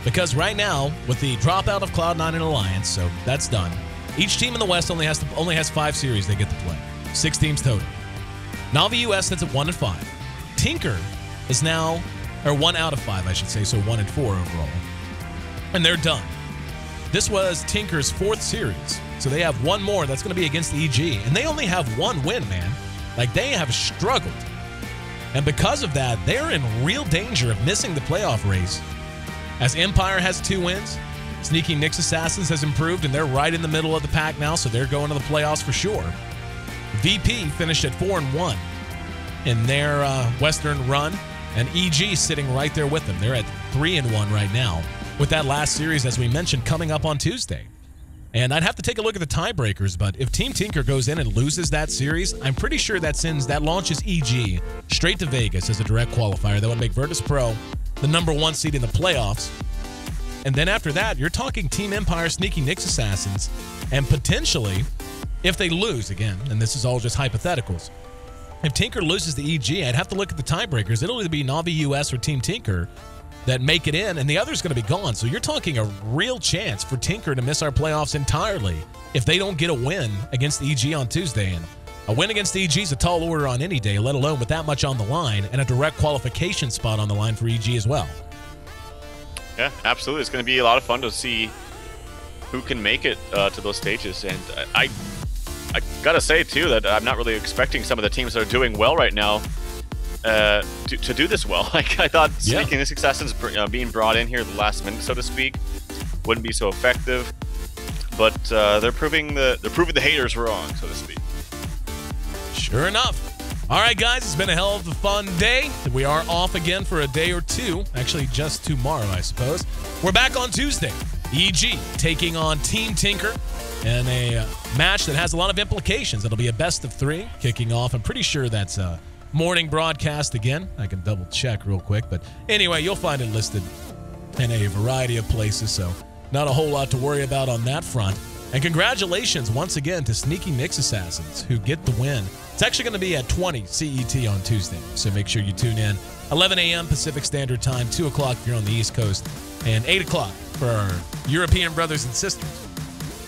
Because right now, with the dropout of Cloud9 and Alliance, so that's done, each team in the West only has 5 series they get to play. 6 teams total. Navi US sits at 1-5. Tinker is now, or 1 out of 5, I should say, so 1-4 overall. And they're done. This was Tinker's 4th series, so they have 1 more. That's going to be against EG, and they only have 1 win, man. Like, they have struggled. And because of that, they're in real danger of missing the playoff race. As Empire has 2 wins, Sneaky Nyx Assassins has improved, and they're right in the middle of the pack now, so they're going to the playoffs for sure. VP finished at 4-1 in their Western run, and EG sitting right there with them. They're at 3-1 right now, with that last series, as we mentioned, coming up on Tuesday. And I'd have to take a look at the tiebreakers, but if Team Tinker goes in and loses that series, I'm pretty sure that launches EG straight to Vegas as a direct qualifier. That would make Virtus Pro the #1 seed in the playoffs. And then after that, you're talking Team Empire, Sneaky Nyx Assassins, and potentially, if they lose again, and this is all just hypotheticals, if Tinker loses the EG, I'd have to look at the tiebreakers. It'll either be Navi US or Team Tinker that make it in, and the other's going to be gone. So you're talking a real chance for Tinker to miss our playoffs entirely if they don't get a win against the EG on Tuesday. And a win against the EG is a tall order on any day, let alone with that much on the line and a direct qualification spot on the line for EG as well. Yeah, absolutely. It's going to be a lot of fun to see who can make it to those stages. And I got to say, too, that I'm not really expecting some of the teams that are doing well right now to do this well. Like, I thought Sneaky Nyx Assassins being brought in here the last minute, so to speak, wouldn't be so effective. But they're proving the haters wrong, so to speak. Sure enough. All right, guys, it's been a hell of a fun day. We are off again for a day or two. Actually, just tomorrow, I suppose. We're back on Tuesday. EG taking on Team Tinker in a match that has a lot of implications. It'll be a best-of-3 kicking off. I'm pretty sure that's a morning broadcast again. I can double-check real quick. But anyway, you'll find it listed in a variety of places, so not a whole lot to worry about on that front. And congratulations once again to Sneaky Nyx Assassins who get the win. It's actually going to be at 20 CET on Tuesday, so make sure you tune in. 11 a.m. Pacific Standard Time, 2 o'clock if you're on the East Coast, and 8 o'clock for our European brothers and sisters.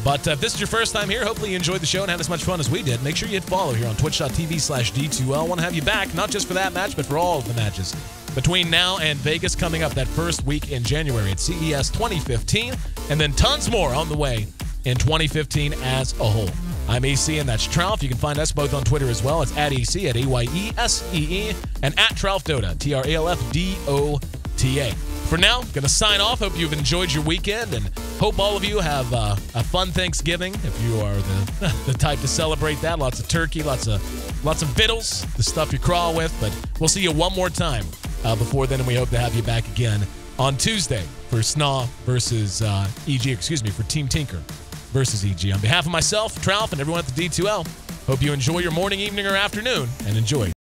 But if this is your first time here, hopefully you enjoyed the show and had as much fun as we did. Make sure you hit follow here on twitch.tv/D2L. Want to have you back, not just for that match, but for all of the matches between now and Vegas coming up that first week in January at CES 2015, and then tons more on the way in 2015 as a whole. I'm EC, and that's Tralf. You can find us both on Twitter as well. It's at EC, at AYESEE, and at TralfDota, TRALFDOTA. For now, going to sign off. Hope you've enjoyed your weekend, and hope all of you have a fun Thanksgiving if you are the type to celebrate that. Lots of turkey, lots of victuals, the stuff you crawl with. But we'll see you one more time before then, and we hope to have you back again on Tuesday for SNA versus for Team Tinker versus EG. On behalf of myself, Tralf, and everyone at the D2L, hope you enjoy your morning, evening, or afternoon, and enjoy.